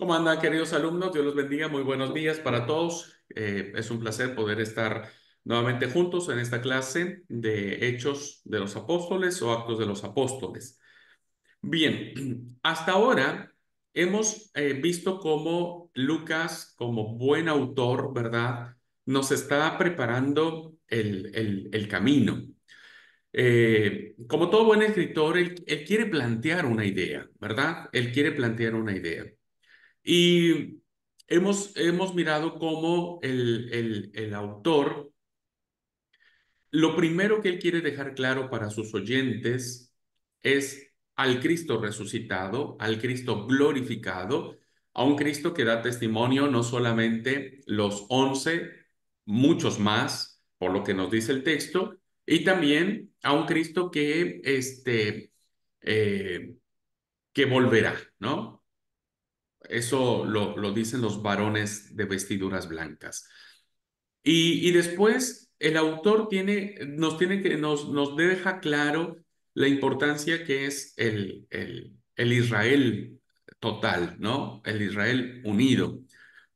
¿Cómo andan, queridos alumnos? Dios los bendiga. Muy buenos días para todos. Es un placer poder estar nuevamente juntos en esta clase de Hechos de los Apóstoles o Actos de los Apóstoles. Bien, hasta ahora hemos visto cómo Lucas, como buen autor, ¿verdad? Nos está preparando el camino. Como todo buen escritor, él quiere plantear una idea, ¿verdad? Él quiere plantear una idea. Y hemos mirado cómo el autor, lo primero que él quiere dejar claro para sus oyentes es al Cristo resucitado, al Cristo glorificado, a un Cristo que da testimonio no solamente los 11, muchos más, por lo que nos dice el texto, y también a un Cristo eh, que volverá, ¿no? Eso lo dicen los varones de vestiduras blancas. Y después el autor nos deja claro la importancia que es el Israel total, ¿no? El Israel unido,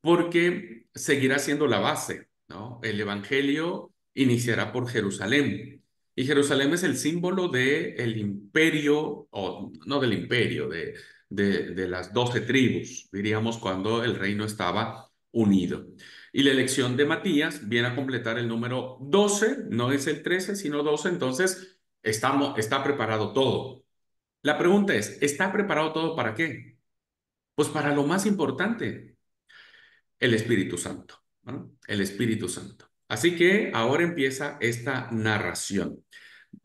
porque seguirá siendo la base, ¿no? El Evangelio iniciará por Jerusalén. Y Jerusalén es el símbolo del imperio, o no del imperio, de las 12 tribus, diríamos, cuando el reino estaba unido. Y la elección de Matías viene a completar el número 12, no es el 13 sino 12. Entonces está preparado todo. La pregunta es, ¿está preparado todo para qué? Pues para lo más importante, el Espíritu Santo, ¿no? El Espíritu Santo. Así que ahora empieza esta narración.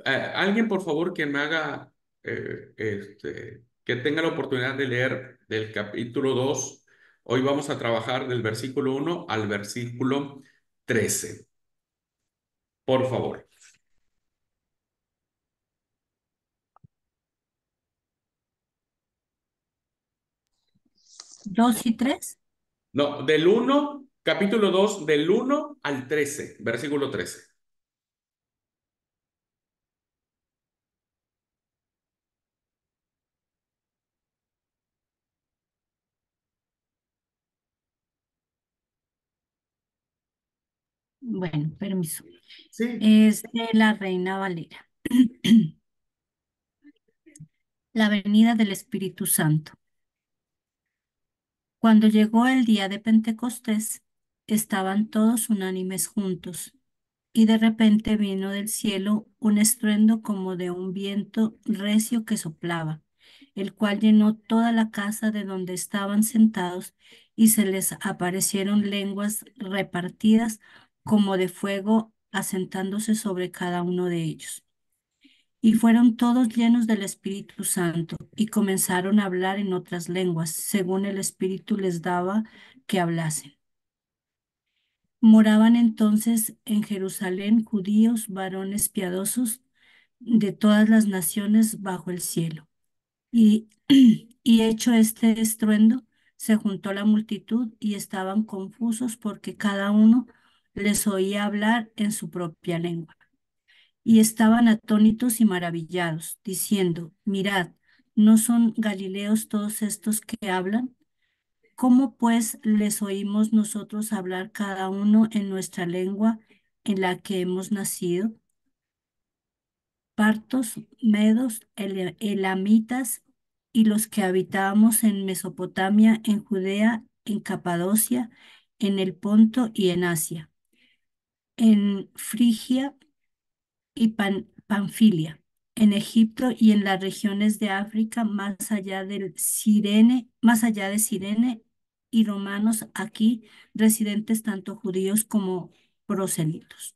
Alguien, por favor, que me haga, que tenga la oportunidad de leer del capítulo 2. Hoy vamos a trabajar del versículo 1 al versículo 13. Por favor. 2 y 3. No, del uno, capítulo 2, del 1 al 13, versículo 13. Bueno, permiso. Sí. Es de la Reina Valera. La venida del Espíritu Santo. Cuando llegó el día de Pentecostés, estaban todos unánimes juntos, y de repente vino del cielo un estruendo como de un viento recio que soplaba, el cual llenó toda la casa de donde estaban sentados, y se les aparecieron lenguas repartidas como de fuego, asentándose sobre cada uno de ellos. Y fueron todos llenos del Espíritu Santo y comenzaron a hablar en otras lenguas, según el Espíritu les daba que hablasen. Moraban entonces en Jerusalén judíos, varones piadosos de todas las naciones bajo el cielo. Y, y hecho este estruendo, se juntó la multitud y estaban confusos porque cada uno les oía hablar en su propia lengua. Y estaban atónitos y maravillados, diciendo, mirad, ¿no son galileos todos estos que hablan? ¿Cómo pues les oímos nosotros hablar cada uno en nuestra lengua en la que hemos nacido? Partos, medos, elamitas y los que habitábamos en Mesopotamia, en Judea, en Capadocia, en el Ponto y en Asia, en Frigia y Panfilia, en Egipto y en las regiones de África más allá de Cirene, y romanos aquí, residentes tanto judíos como proselitos.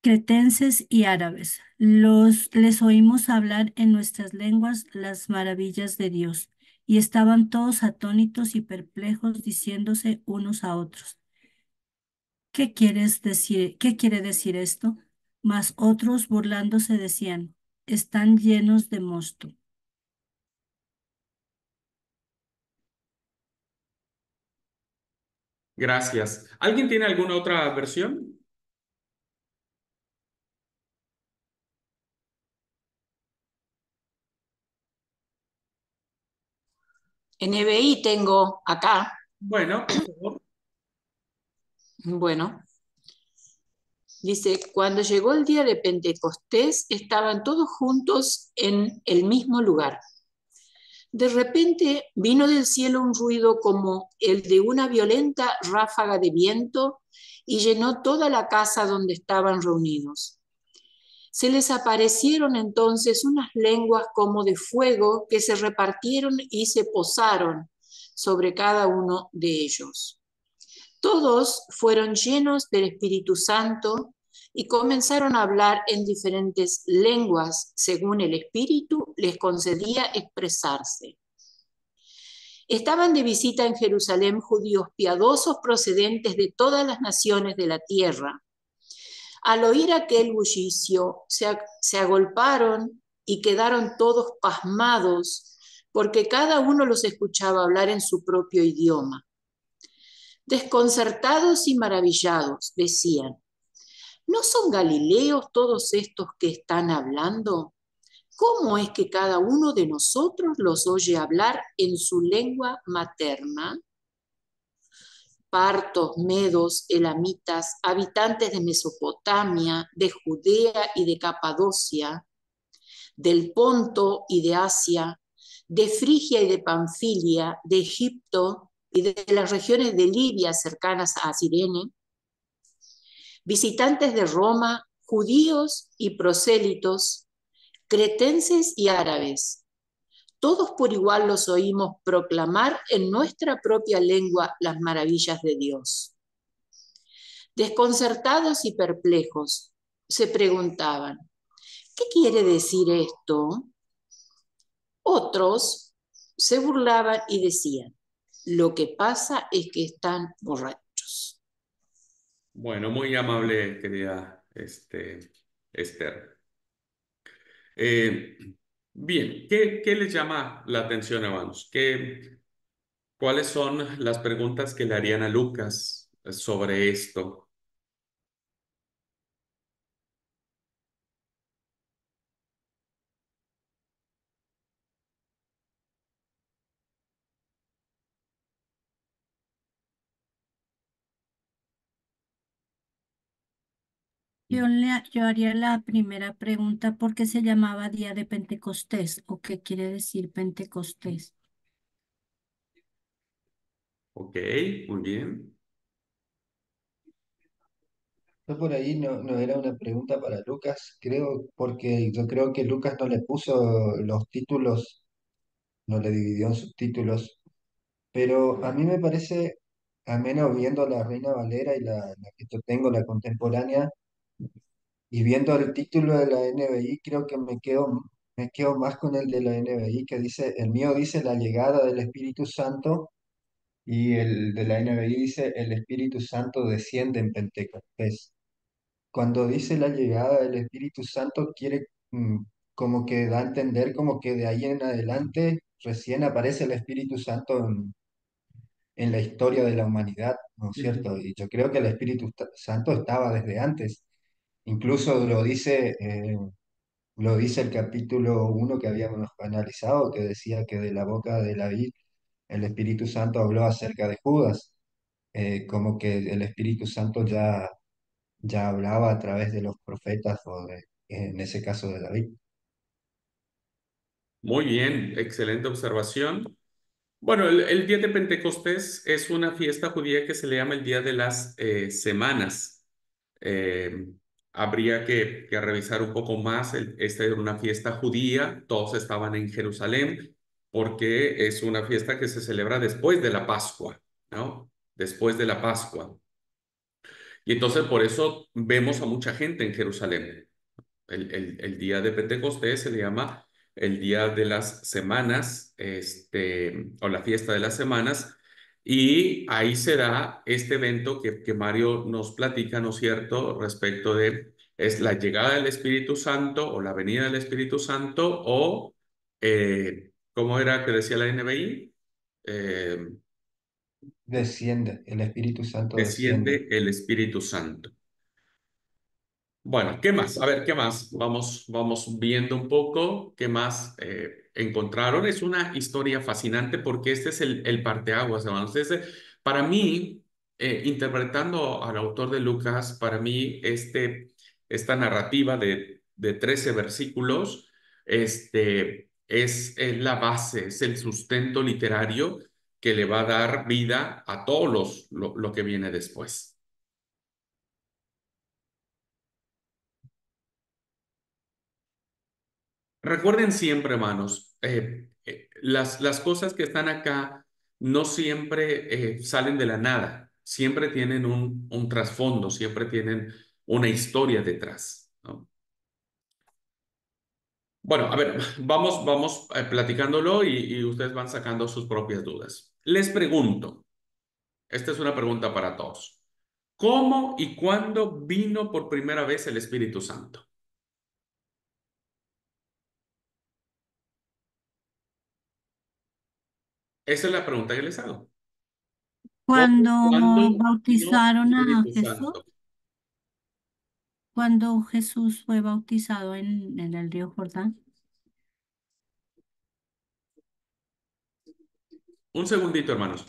Cretenses y árabes, les oímos hablar en nuestras lenguas las maravillas de Dios, y estaban todos atónitos y perplejos, diciéndose unos a otros, ¿qué quieres decir? ¿Qué quiere decir esto? Mas otros burlándose decían, están llenos de mosto. Gracias. ¿Alguien tiene alguna otra versión? NBI tengo acá. Bueno, por favor. Bueno, dice, cuando llegó el día de Pentecostés, estaban todos juntos en el mismo lugar. De repente vino del cielo un ruido como el de una violenta ráfaga de viento y llenó toda la casa donde estaban reunidos. Se les aparecieron entonces unas lenguas como de fuego que se repartieron y se posaron sobre cada uno de ellos. Todos fueron llenos del Espíritu Santo y comenzaron a hablar en diferentes lenguas según el Espíritu les concedía expresarse. Estaban de visita en Jerusalén judíos piadosos procedentes de todas las naciones de la tierra. Al oír aquel bullicio, se agolparon y quedaron todos pasmados, porque cada uno los escuchaba hablar en su propio idioma. Desconcertados y maravillados, decían, ¿no son galileos todos estos que están hablando? ¿Cómo es que cada uno de nosotros los oye hablar en su lengua materna? Partos, medos, elamitas, habitantes de Mesopotamia, de Judea y de Capadocia, del Ponto y de Asia, de Frigia y de Panfilia, de Egipto y de las regiones de Libia cercanas a Cirene, visitantes de Roma, judíos y prosélitos, cretenses y árabes. Todos por igual los oímos proclamar en nuestra propia lengua las maravillas de Dios. Desconcertados y perplejos, se preguntaban, ¿qué quiere decir esto? Otros se burlaban y decían, lo que pasa es que están borrachos. Bueno, muy amable, querida Esther. Eh, Bien, ¿qué les llama la atención, hermanos? ¿Cuáles son las preguntas que le harían a Lucas sobre esto? Yo haría la primera pregunta, ¿por qué se llamaba Día de Pentecostés? ¿O qué quiere decir Pentecostés? Ok, muy bien. Yo por ahí no era una pregunta para Lucas, creo, porque yo creo que Lucas no le puso los títulos, no le dividió en subtítulos, pero a mí me parece, al menos viendo la Reina Valera y la que yo tengo, la contemporánea, y viendo el título de la NBI, creo que me quedo más con el de la NBI, que dice, el mío dice la llegada del Espíritu Santo, y el de la NBI dice el Espíritu Santo desciende en Pentecostés. Cuando dice la llegada del Espíritu Santo, quiere como que da a entender como que de ahí en adelante recién aparece el Espíritu Santo en la historia de la humanidad, ¿no es Ujú. cierto? Y yo creo que el Santo estaba desde antes. Incluso lo dice el capítulo 1 que habíamos analizado, que decía que de la boca de David el Espíritu Santo habló acerca de Judas, como que el Espíritu Santo ya hablaba a través de los profetas en ese caso de David. Muy bien, excelente observación. Bueno, el día de Pentecostés es una fiesta judía que se le llama el Día de las Semanas. Eh, Habría que revisar un poco más. Esta era una fiesta judía, todos estaban en Jerusalén, porque es una fiesta que se celebra después de la Pascua, ¿no? Después de la Pascua. Y entonces por eso vemos a mucha gente en Jerusalén. El día de Pentecostés se le llama el día de las semanas, o la fiesta de las semanas, y ahí se da este evento que Mario nos platica, ¿no es cierto?, respecto de, es la llegada del Espíritu Santo o la venida del Espíritu Santo o, ¿cómo era que decía la NBI? Eh, Desciende, el Espíritu Santo desciende. Desciende el Espíritu Santo. Bueno, ¿qué más? A ver, ¿qué más? Vamos viendo un poco qué más encontraron. Es una historia fascinante porque este es el parteaguas, hermanos. Para mí, interpretando al autor de Lucas, para mí esta narrativa de 13 versículos es la base, es el sustento literario que le va a dar vida a todos lo que viene después. Recuerden siempre, hermanos, las cosas que están acá no siempre salen de la nada, siempre tienen un trasfondo, siempre tienen una historia detrás, ¿no? Bueno, a ver, vamos platicándolo y ustedes van sacando sus propias dudas. Les pregunto, esta es una pregunta para todos. ¿Cómo y cuándo vino por primera vez el Espíritu Santo? Esa es la pregunta que les hago. ¿Cómo y Cuando cuándo vino el bautizaron a Espíritu Jesús, Santo? cuando Jesús fue bautizado en el río Jordán. Un segundito, hermanos.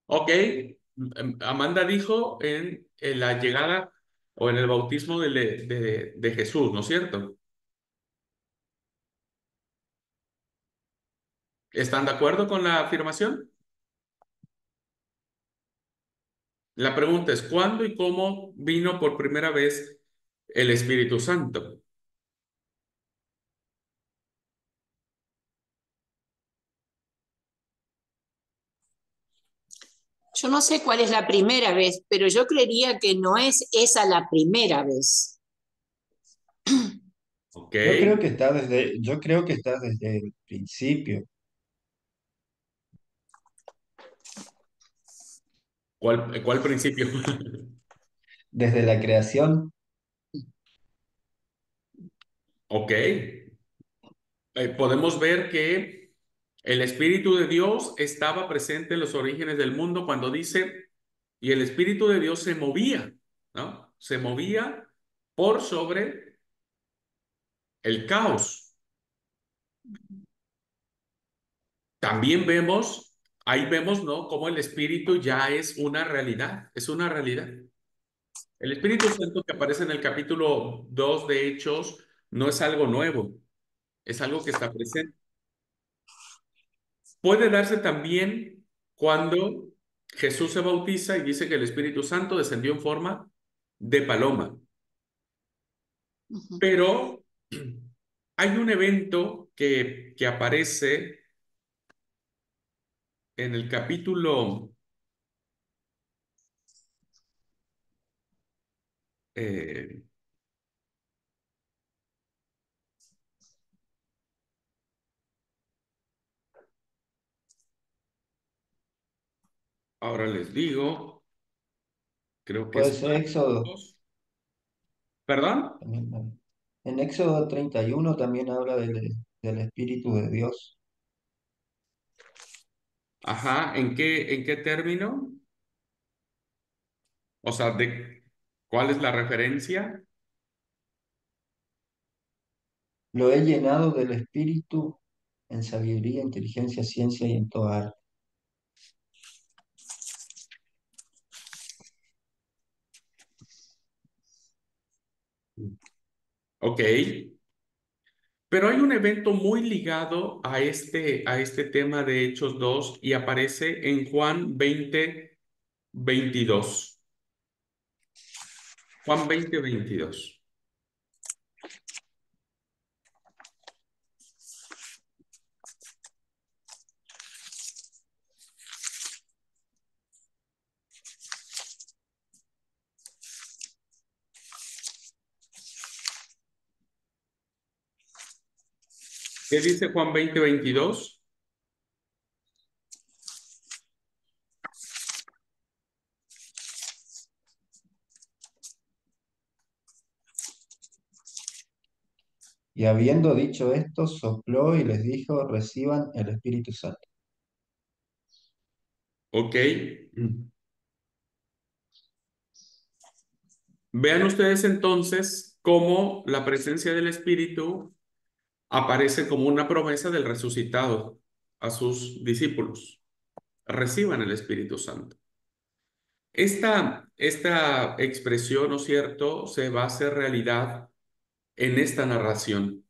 Ok. Amanda dijo en la llegada o en el bautismo de Jesús, ¿no es cierto? ¿Están de acuerdo con la afirmación? La pregunta es, ¿cuándo y cómo vino por primera vez el Espíritu Santo? Yo no sé cuál es la primera vez, pero yo creería que no es esa la primera vez. Ok. Yo creo que está desde el principio, ¿Cuál principio? desde la creación. Ok. Podemos ver que el Espíritu de Dios estaba presente en los orígenes del mundo cuando dice, y el Espíritu de Dios se movía, ¿no? Se movía por sobre el caos. También vemos, ahí vemos, ¿no? Cómo el Espíritu ya es una realidad, es una realidad. El Espíritu Santo que aparece en el capítulo 2 de Hechos no es algo nuevo, es algo que está presente. Puede darse también cuando Jesús se bautiza y dice que el Espíritu Santo descendió en forma de paloma. Ujú. Pero hay un evento que aparece en el capítulo, eh, ahora les digo, creo que Puede es ser Éxodo. Marcos. ¿Perdón? También, ¿no? En Éxodo 31 también habla del Espíritu de Dios. Ajá, ¿en qué término? O sea, ¿cuál es la referencia? Lo he llenado del Espíritu en sabiduría, inteligencia, ciencia y en toda arte. Ok, pero hay un evento muy ligado a este tema de Hechos 2 y aparece en Juan 20:22. Juan 20:22. ¿Qué dice Juan 20:22? Y habiendo dicho esto, sopló y les dijo, reciban el Espíritu Santo. ¿Ok? Vean ustedes entonces cómo la presencia del Espíritu aparece como una promesa del resucitado a sus discípulos. Reciban el Espíritu Santo. Esta expresión, ¿no es cierto?, se va a hacer realidad en esta narración.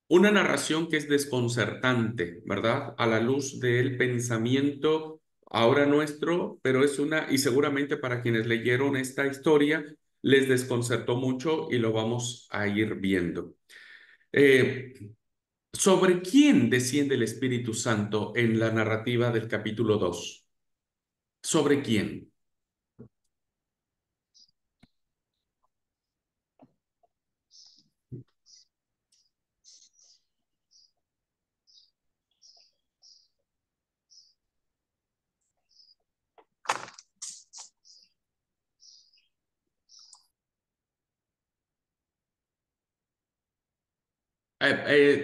Una narración que es desconcertante, ¿verdad? A la luz del pensamiento ahora nuestro, pero es una, y seguramente para quienes leyeron esta historia, les desconcertó mucho y lo vamos a ir viendo. Eh, ¿Sobre quién desciende el Espíritu Santo en la narrativa del capítulo 2? ¿Sobre quién?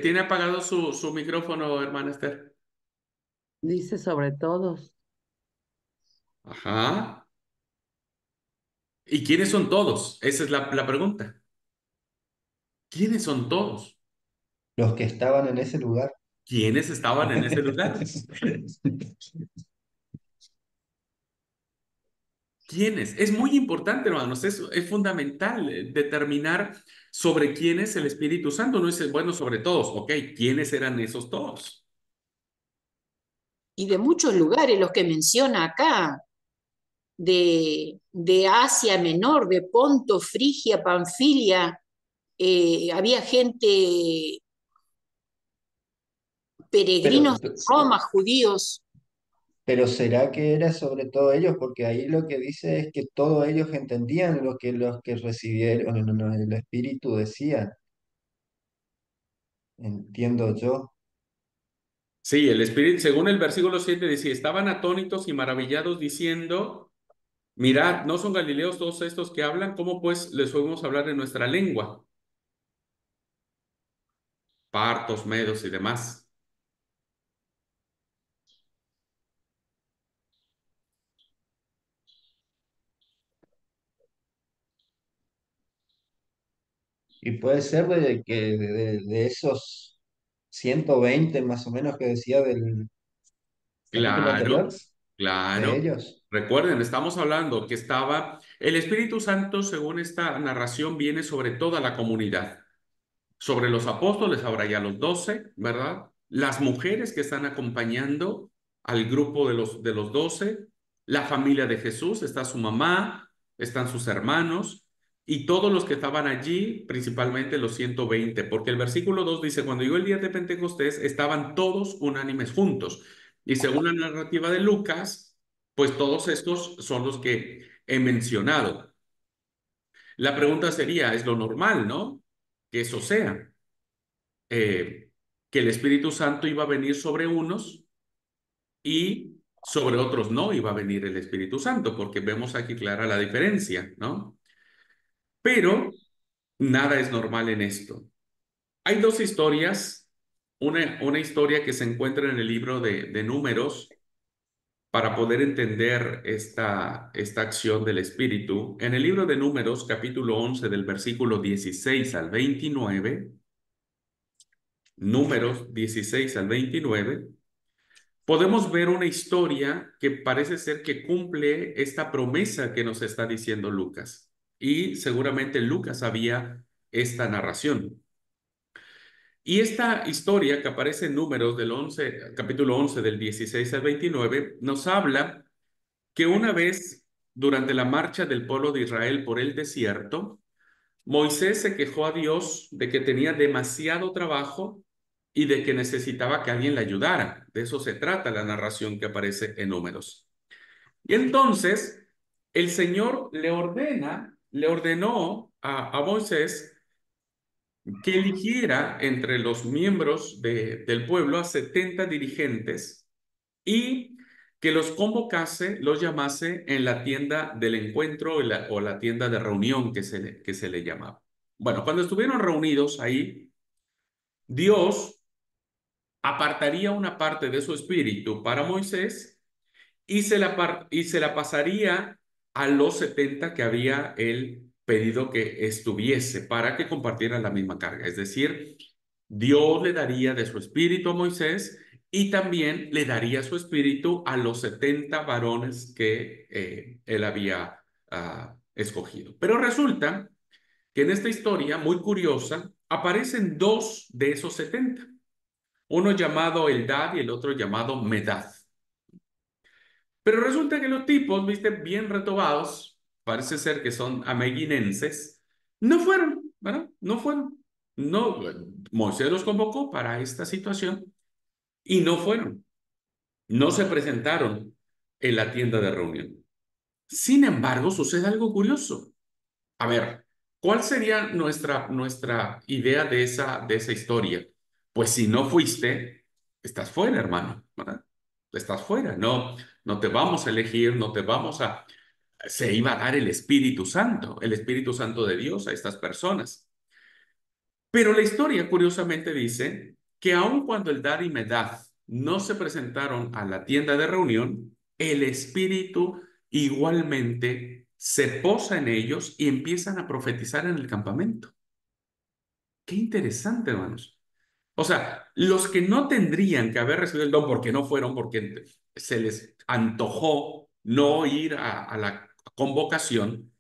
¿Tiene apagado su micrófono, hermana Esther? Dice sobre todos. Ajá. ¿Y quiénes son todos? Esa es la pregunta. ¿Quiénes son todos? Los que estaban en ese lugar. ¿Quiénes estaban en ese lugar? ¿Quiénes? Es muy importante, hermanos, es fundamental determinar sobre quién es el Espíritu Santo. No es, bueno, sobre todos, ok, ¿quiénes eran esos todos? Y de muchos lugares, los que menciona acá, de Asia Menor, de Ponto, Frigia, Panfilia, había gente, Pero, peregrinos de Roma, judíos. pero ¿será que era sobre todo ellos? Porque ahí lo que dice es que todos ellos entendían lo que los que recibieron el Espíritu decían. Entiendo yo. Sí, el Espíritu, según el versículo 7 dice, estaban atónitos y maravillados diciendo, mirad, ¿no son galileos todos estos que hablan? ¿Cómo pues les oímos hablar en nuestra lengua? Partos, medos y demás. Y puede ser de que de esos 120 más o menos que decía del capítulo Claro, anterior, de claro. ellos. Recuerden, estamos hablando que estaba, el Espíritu Santo, según esta narración, viene sobre toda la comunidad. Sobre los apóstoles, ahora ya los 12, ¿verdad? Las mujeres que están acompañando al grupo de los 12, la familia de Jesús, está su mamá, están sus hermanos y todos los que estaban allí, principalmente los 120, porque el versículo 2 dice, cuando llegó el día de Pentecostés, estaban todos unánimes juntos. Y según la narrativa de Lucas, pues todos estos son los que he mencionado. La pregunta sería, ¿es lo normal, no? Que eso sea eh, que el Espíritu Santo iba a venir sobre unos y sobre otros no iba a venir el Espíritu Santo, porque vemos aquí clara la diferencia, ¿no? Pero nada es normal en esto. Hay dos historias, una historia que se encuentra en el libro de Números para poder entender esta acción del Espíritu. En el libro de Números, capítulo 11, del versículo 16 al 29, Números 16 al 29, podemos ver una historia que parece ser que cumple esta promesa que nos está diciendo Lucas. Y seguramente Lucas sabía esta narración. Y esta historia que aparece en Números del 11, capítulo 11 del 16 al 29, nos habla que una vez durante la marcha del pueblo de Israel por el desierto, Moisés se quejó a Dios de que tenía demasiado trabajo y de que necesitaba que alguien le ayudara. De eso se trata la narración que aparece en Números. Y entonces el Señor le ordenó a Moisés que eligiera entre los miembros del pueblo a 70 dirigentes y que los convocase, los llamase en la tienda del encuentro o la tienda de reunión que se le llamaba. Bueno, cuando estuvieron reunidos ahí, Dios apartaría una parte de su espíritu para Moisés y se la pasaría a los 70 que había él pedido que estuviese para que compartieran la misma carga. Es decir, Dios le daría de su espíritu a Moisés y también le daría su espíritu a los 70 varones que él había escogido. Pero resulta que en esta historia, muy curiosa, aparecen dos de esos 70, uno llamado Eldad y el otro llamado Medad. Pero resulta que los tipos, viste, bien retobados, parece ser que son ameguinenses, no fueron, ¿verdad? No fueron. No, Moisés los convocó para esta situación y no fueron. No se presentaron en la tienda de reunión. Sin embargo, sucede algo curioso. A ver, ¿cuál sería nuestra idea de esa historia? Pues si no fuiste, estás fuera, hermano, ¿verdad? Estás fuera, no, no te vamos a elegir, no te vamos a... Se iba a dar el Espíritu Santo de Dios a estas personas. Pero la historia curiosamente dice que aun cuando Eldad y Medad no se presentaron a la tienda de reunión, el Espíritu igualmente se posa en ellos y empiezan a profetizar en el campamento. Qué interesante, hermanos. O sea, los que no tendrían que haber recibido el don porque no fueron, porque se les antojó no ir a la convocación,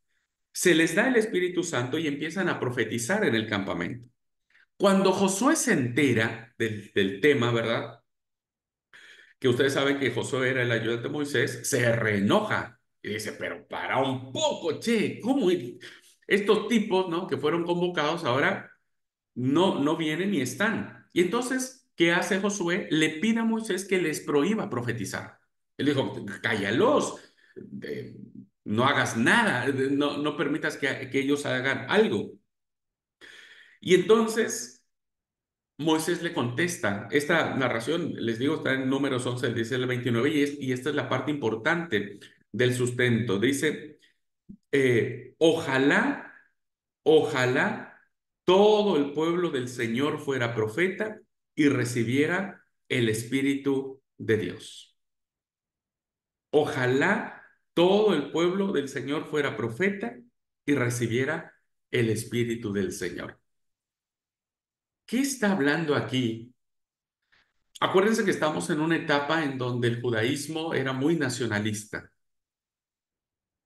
se les da el Espíritu Santo y empiezan a profetizar en el campamento. Cuando Josué se entera del tema, ¿verdad? Que ustedes saben que Josué era el ayudante de Moisés, se reenoja y dice, pero para un poco, che, ¿cómo estos tipos, ¿no? Que fueron convocados ahora no vienen ni están. Y entonces, ¿qué hace Josué? Le pide a Moisés que les prohíba profetizar. Él dijo, cállalos, eh, no hagas nada, no permitas que ellos hagan algo. Y entonces Moisés le contesta, esta narración, les digo, está en Números 11, el 10 al 29, y esta es la parte importante del sustento. Dice, ojalá, ojalá todo el pueblo del Señor fuera profeta y recibiera el Espíritu de Dios. Ojalá todo el pueblo del Señor fuera profeta y recibiera el Espíritu del Señor. ¿Qué está hablando aquí? Acuérdense que estamos en una etapa en donde el judaísmo era muy nacionalista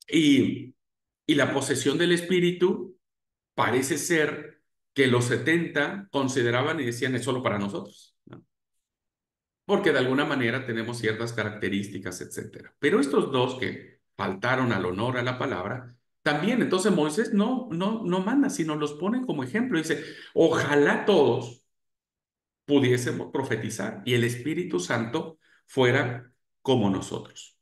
y, y la posesión del Espíritu parece ser que los 70 consideraban y decían es solo para nosotros, ¿no? Porque de alguna manera tenemos ciertas características, etcétera. Pero estos dos que faltaron al honor a la palabra, también, entonces Moisés no manda, sino los pone como ejemplo. Dice, ojalá todos pudiésemos profetizar y el Espíritu Santo fuera como nosotros.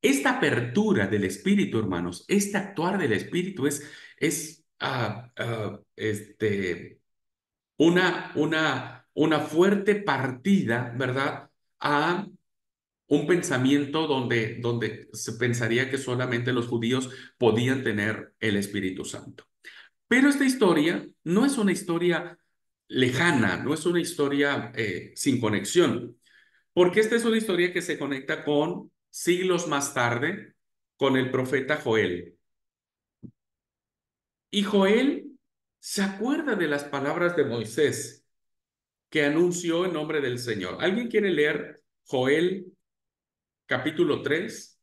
Esta apertura del Espíritu, hermanos, este actuar del Espíritu es una fuerte partida, ¿verdad? A un pensamiento donde se pensaría que solamente los judíos podían tener el Espíritu Santo. Pero esta historia no es una historia lejana, no es una historia sin conexión, porque esta es una historia que se conecta con siglos más tarde, con el profeta Joel. Y Joel se acuerda de las palabras de Moisés que anunció en nombre del Señor. ¿Alguien quiere leer Joel capítulo 3?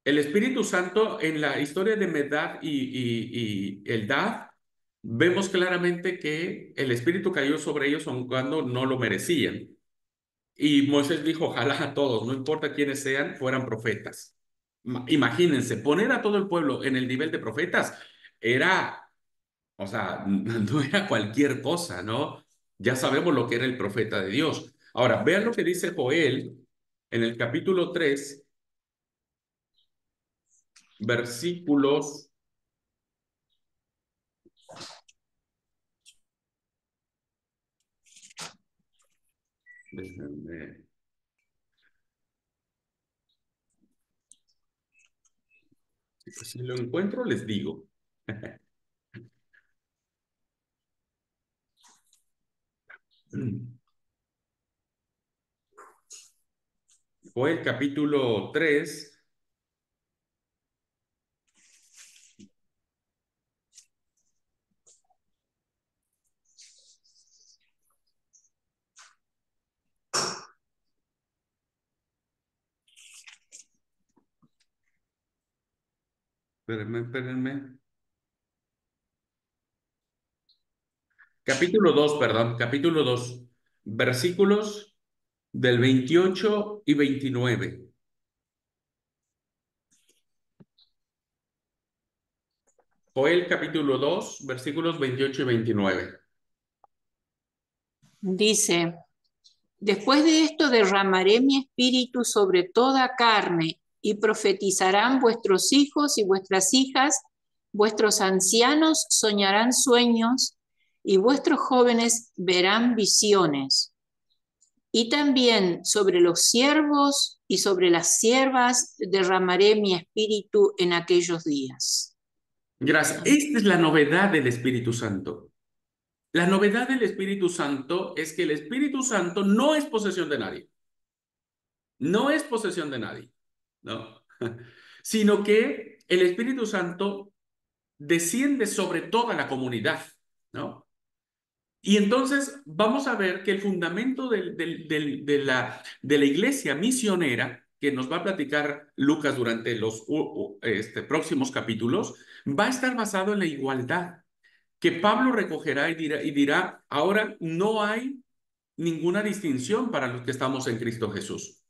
El Espíritu Santo en la historia de Medad y Eldad, vemos claramente que el Espíritu cayó sobre ellos aun cuando no lo merecían. Y Moisés dijo, ojalá a todos, no importa quiénes sean, fueran profetas. Imagínense, poner a todo el pueblo en el nivel de profetas era, o sea, no era cualquier cosa, ¿no? Ya sabemos lo que era el profeta de Dios. Ahora, vean lo que dice Joel en el capítulo 3, versículos. Déjenme- Si lo encuentro, les digo. Fue el capítulo 3. Espérenme. Capítulo 2, perdón, capítulo 2, versículos del 28 y 29. Joel capítulo 2, versículos 28 y 29. Dice, después de esto derramaré mi espíritu sobre toda carne y profetizarán vuestros hijos y vuestras hijas, vuestros ancianos soñarán sueños y vuestros jóvenes verán visiones. Y también sobre los siervos y sobre las siervas derramaré mi espíritu en aquellos días. Gracias. Esta es la novedad del Espíritu Santo. La novedad del Espíritu Santo es que el Espíritu Santo no es posesión de nadie. No es posesión de nadie, ¿no? Sino que el Espíritu Santo desciende sobre toda la comunidad, ¿no? Y entonces vamos a ver que el fundamento de la iglesia misionera, que nos va a platicar Lucas durante los próximos capítulos, va a estar basado en la igualdad, que Pablo recogerá y dirá, ahora no hay ninguna distinción para los que estamos en Cristo Jesús.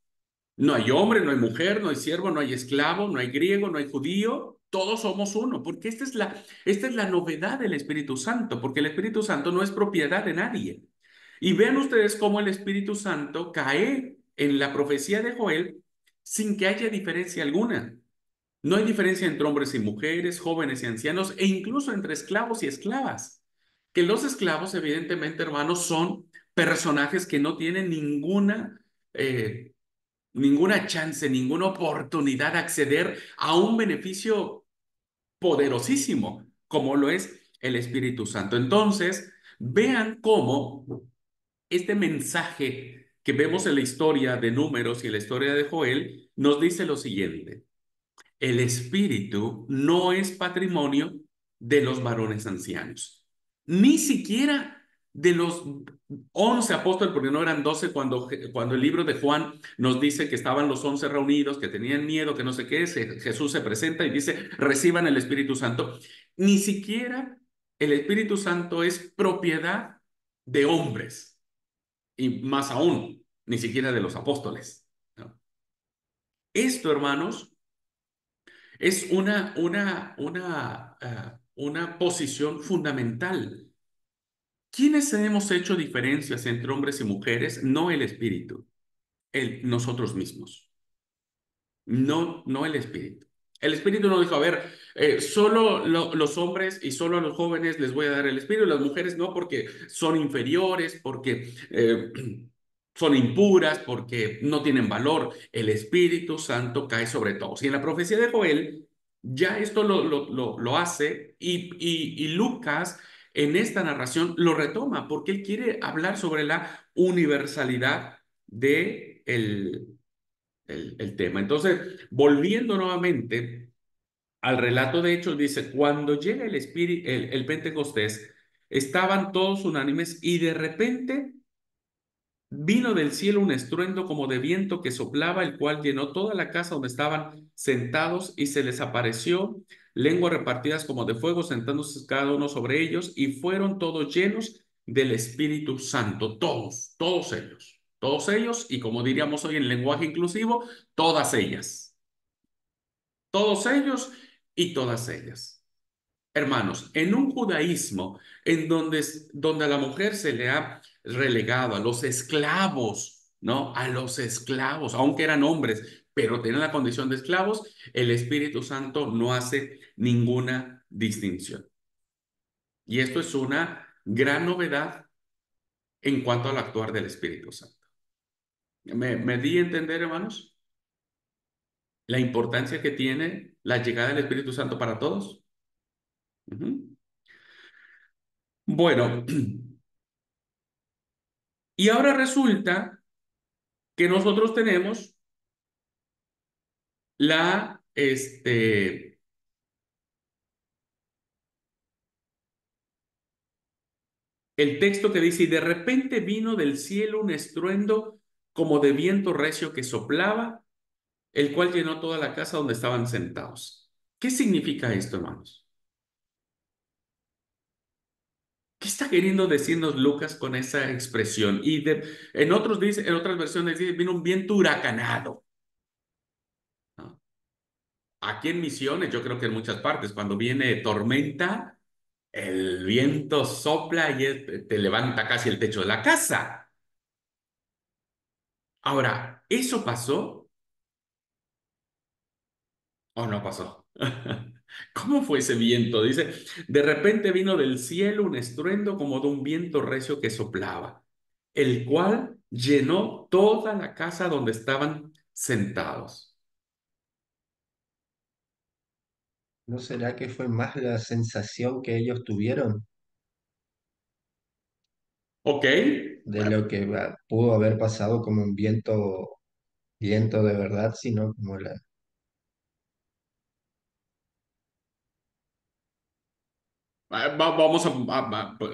No hay hombre, no hay mujer, no hay siervo, no hay esclavo, no hay griego, no hay judío. Todos somos uno, porque esta es la novedad del Espíritu Santo, porque el Espíritu Santo no es propiedad de nadie. Y vean ustedes cómo el Espíritu Santo cae en la profecía de Joel sin que haya diferencia alguna. No hay diferencia entre hombres y mujeres, jóvenes y ancianos, e incluso entre esclavos y esclavas. Que los esclavos, evidentemente, hermanos, son personajes que no tienen ninguna chance, ninguna oportunidad de acceder a un beneficio poderosísimo, como lo es el Espíritu Santo. Entonces, vean cómo este mensaje que vemos en la historia de Números y en la historia de Joel nos dice lo siguiente: el Espíritu no es patrimonio de los varones ancianos, ni siquiera de los 11 apóstoles, porque no eran 12 cuando el libro de Juan nos dice que estaban los 11 reunidos, que tenían miedo, que no sé qué, Jesús se presenta y dice, reciban el Espíritu Santo. Ni siquiera el Espíritu Santo es propiedad de hombres, y más aún, ni siquiera de los apóstoles, ¿no? Esto, hermanos, es una posición fundamental. ¿Quiénes hemos hecho diferencias entre hombres y mujeres? No el espíritu, nosotros mismos. No el espíritu. El espíritu no dijo, a ver, solo los hombres y solo a los jóvenes les voy a dar el espíritu, las mujeres no, porque son inferiores, porque son impuras, porque no tienen valor. El Espíritu Santo cae sobre todos. Y en la profecía de Joel, ya esto lo hace y Lucas en esta narración lo retoma, porque él quiere hablar sobre la universalidad de el tema. Entonces, volviendo nuevamente al relato de Hechos, dice, cuando llega el Espíritu, el Pentecostés, estaban todos unánimes y de repente vino del cielo un estruendo como de viento que soplaba, el cual llenó toda la casa donde estaban sentados y se les apareció lenguas repartidas como de fuego, sentándose cada uno sobre ellos y fueron todos llenos del Espíritu Santo, todos ellos y como diríamos hoy en lenguaje inclusivo, todas ellas, todos ellos y todas ellas. Hermanos, en un judaísmo en donde a la mujer se le ha relegado a los esclavos, ¿no? A los esclavos, aunque eran hombres, pero tenían la condición de esclavos, el Espíritu Santo no hace ninguna distinción. Y esto es una gran novedad en cuanto al actuar del Espíritu Santo. ¿Me di a entender, hermanos? la importancia que tiene la llegada del Espíritu Santo para todos? Ujú. Bueno, y ahora resulta que nosotros tenemos la, el texto que dice, y de repente vino del cielo un estruendo como de viento recio que soplaba, el cual llenó toda la casa donde estaban sentados. ¿Qué significa esto, hermanos? ¿Qué está queriendo decirnos Lucas con esa expresión? En otras versiones dice, vino un viento huracanado, ¿no? Aquí en Misiones, yo creo que en muchas partes, cuando viene tormenta, el viento sopla y te levanta casi el techo de la casa. Ahora, ¿eso pasó o no pasó? ¿Cómo fue ese viento? Dice, de repente vino del cielo un estruendo como de un viento recio que soplaba, el cual llenó toda la casa donde estaban sentados. ¿No será que fue más la sensación que ellos tuvieron Ok, de lo que pudo haber pasado como un viento de verdad, sino como la... vamos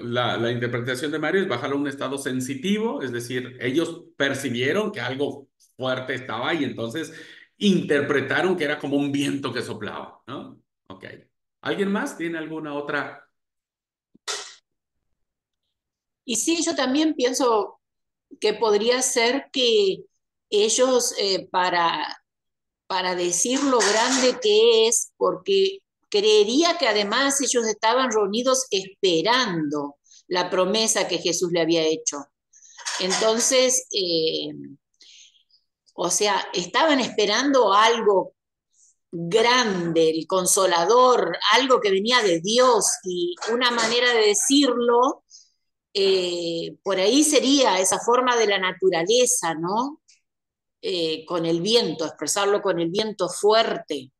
la interpretación de Mario es bajarlo a un estado sensitivo, es decir, ellos percibieron que algo fuerte estaba y entonces interpretaron que era como un viento que soplaba, ¿no? Ok. ¿Alguien más tiene alguna otra? Y sí, yo también pienso que podría ser que ellos, para decir lo grande que es, porque creería que además ellos estaban reunidos esperando la promesa que Jesús le había hecho. Entonces, o sea, estaban esperando algo grande, el consolador, algo que venía de Dios, y una manera de decirlo, por ahí sería esa forma de la naturaleza, ¿no? Con el viento, expresarlo con el viento fuerte.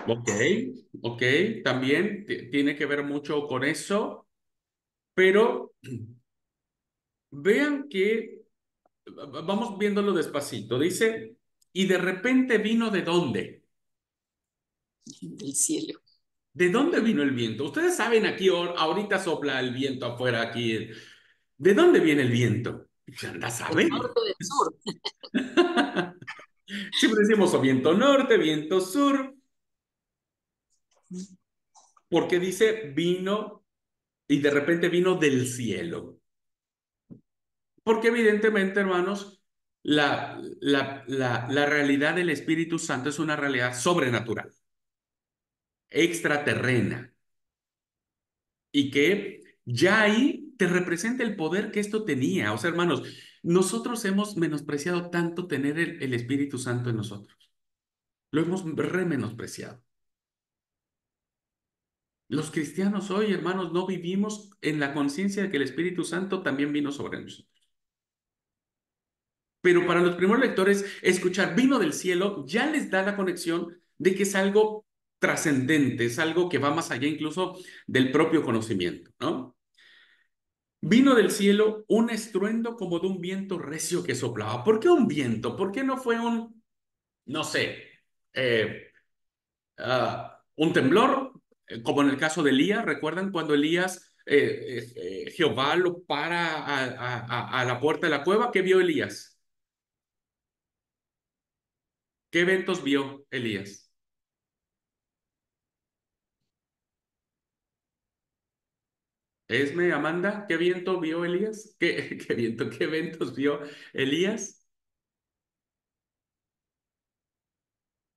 Ok, ok, también tiene que ver mucho con eso, pero vean que vamos viéndolo despacito. Dice, y de repente vino ¿de dónde? Del cielo. ¿De dónde vino el viento? Ustedes saben aquí, ahorita sopla el viento afuera aquí. ¿De dónde viene el viento? Anda a Del saber. norte o del sur. Siempre decimos o viento norte, viento sur, porque dice vino y de repente vino del cielo. Porque evidentemente, hermanos, la realidad del Espíritu Santo es una realidad sobrenatural, extraterrena, y que ya ahí te representa el poder que esto tenía. O sea, hermanos, nosotros hemos menospreciado tanto tener el Espíritu Santo en nosotros. Lo hemos menospreciado. Los cristianos hoy, hermanos, no vivimos en la conciencia de que el Espíritu Santo también vino sobre nosotros. Pero para los primeros lectores, escuchar vino del cielo ya les da la conexión de que es algo trascendente, es algo que va más allá incluso del propio conocimiento, ¿no? Vino del cielo un estruendo como de un viento recio que soplaba. ¿Por qué un viento? ¿Por qué no fue no sé, eh, un temblor? Como en el caso de Elías, ¿recuerdan cuando Elías, Jehová lo para a la puerta de la cueva? ¿Qué vio Elías? ¿Qué eventos vio Elías? Esme, Amanda, ¿qué viento vio Elías? ¿Qué viento, qué eventos vio Elías?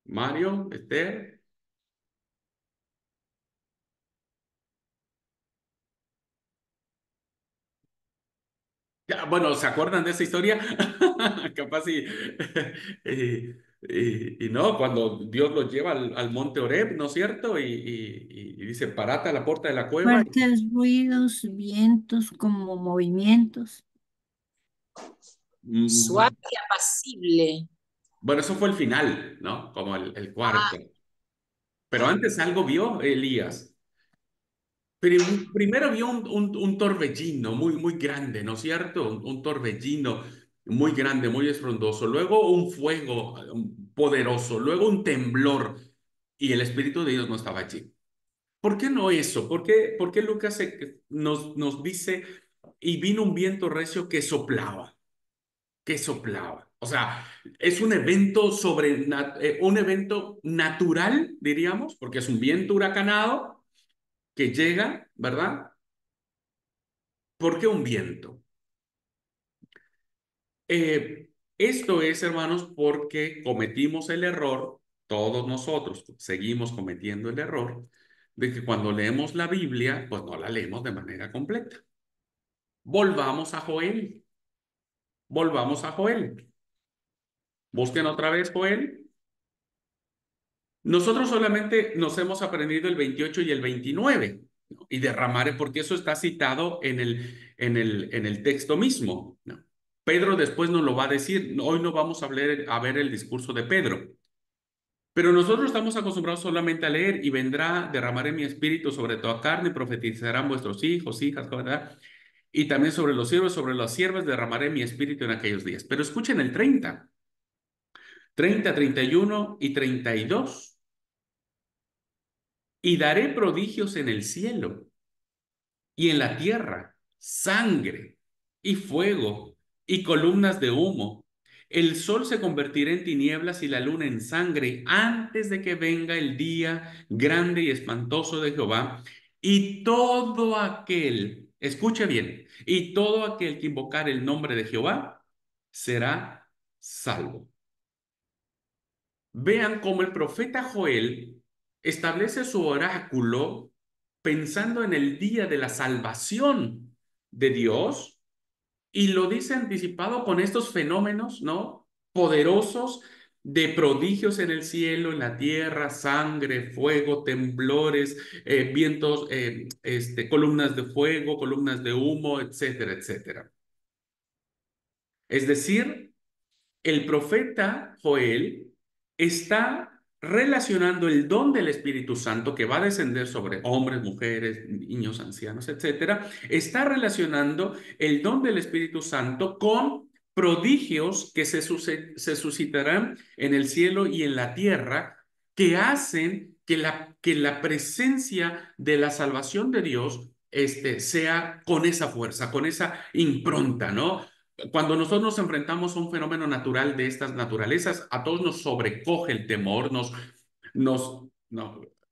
Mario, Esther. Ya, bueno, ¿se acuerdan de esa historia? Capaz y, y no, cuando Dios los lleva al monte Horeb, ¿no es cierto? Y dice, parate a la puerta de la cueva. Fuertes ruidos, vientos como movimientos. Suave Mm, y apacible. Bueno, eso fue el final, ¿no? Como el cuarto. Pero antes algo vio Elías. Primero vio un torbellino muy grande, ¿no es cierto? Un torbellino muy grande, muy estruendoso. Luego un fuego poderoso. Luego un temblor. Y el Espíritu de Dios no estaba allí. ¿Por qué no eso? Por qué Lucas nos dice, y vino un viento recio que soplaba? Que soplaba. O sea, es un evento un evento natural, diríamos, porque es un viento huracanado que llega, ¿verdad? ¿Por qué un viento? Esto es, hermanos, porque cometimos el error, todos nosotros seguimos cometiendo el error de que cuando leemos la Biblia, pues no la leemos de manera completa. Volvamos a Joel, volvamos a Joel. Busquen otra vez Joel. Nosotros solamente nos hemos aprendido el 28 y el 29, ¿no? Y derramaré, porque eso está citado en el texto mismo, ¿no? Pedro después nos lo va a decir. Hoy no vamos a ver el discurso de Pedro, pero nosotros estamos acostumbrados solamente a leer: y vendrá, derramaré mi espíritu sobre toda carne, profetizarán vuestros hijos, hijas, ¿verdad? Y también sobre los siervos, sobre las siervas derramaré mi espíritu en aquellos días. Pero escuchen el 30, 31 y 32. Y daré prodigios en el cielo y en la tierra, sangre y fuego y columnas de humo. El sol se convertirá en tinieblas y la luna en sangre antes de que venga el día grande y espantoso de Jehová. Y todo aquel, escuche bien, y todo aquel que invocar el nombre de Jehová será salvo. Vean cómo el profeta Joel establece su oráculo pensando en el día de la salvación de Dios, y lo dice anticipado con estos fenómenos, ¿no? Poderosos, de prodigios en el cielo, en la tierra, sangre, fuego, temblores, vientos, columnas de fuego, columnas de humo, etcétera, etcétera. Es decir, el profeta Joel está relacionando el don del Espíritu Santo que va a descender sobre hombres, mujeres, niños, ancianos, etcétera. Está relacionando el don del Espíritu Santo con prodigios que se suscitarán en el cielo y en la tierra, que hacen que la presencia de la salvación de Dios sea con esa fuerza, con esa impronta, ¿no? Cuando nosotros nos enfrentamos a un fenómeno natural de estas naturalezas, a todos nos sobrecoge el temor, no,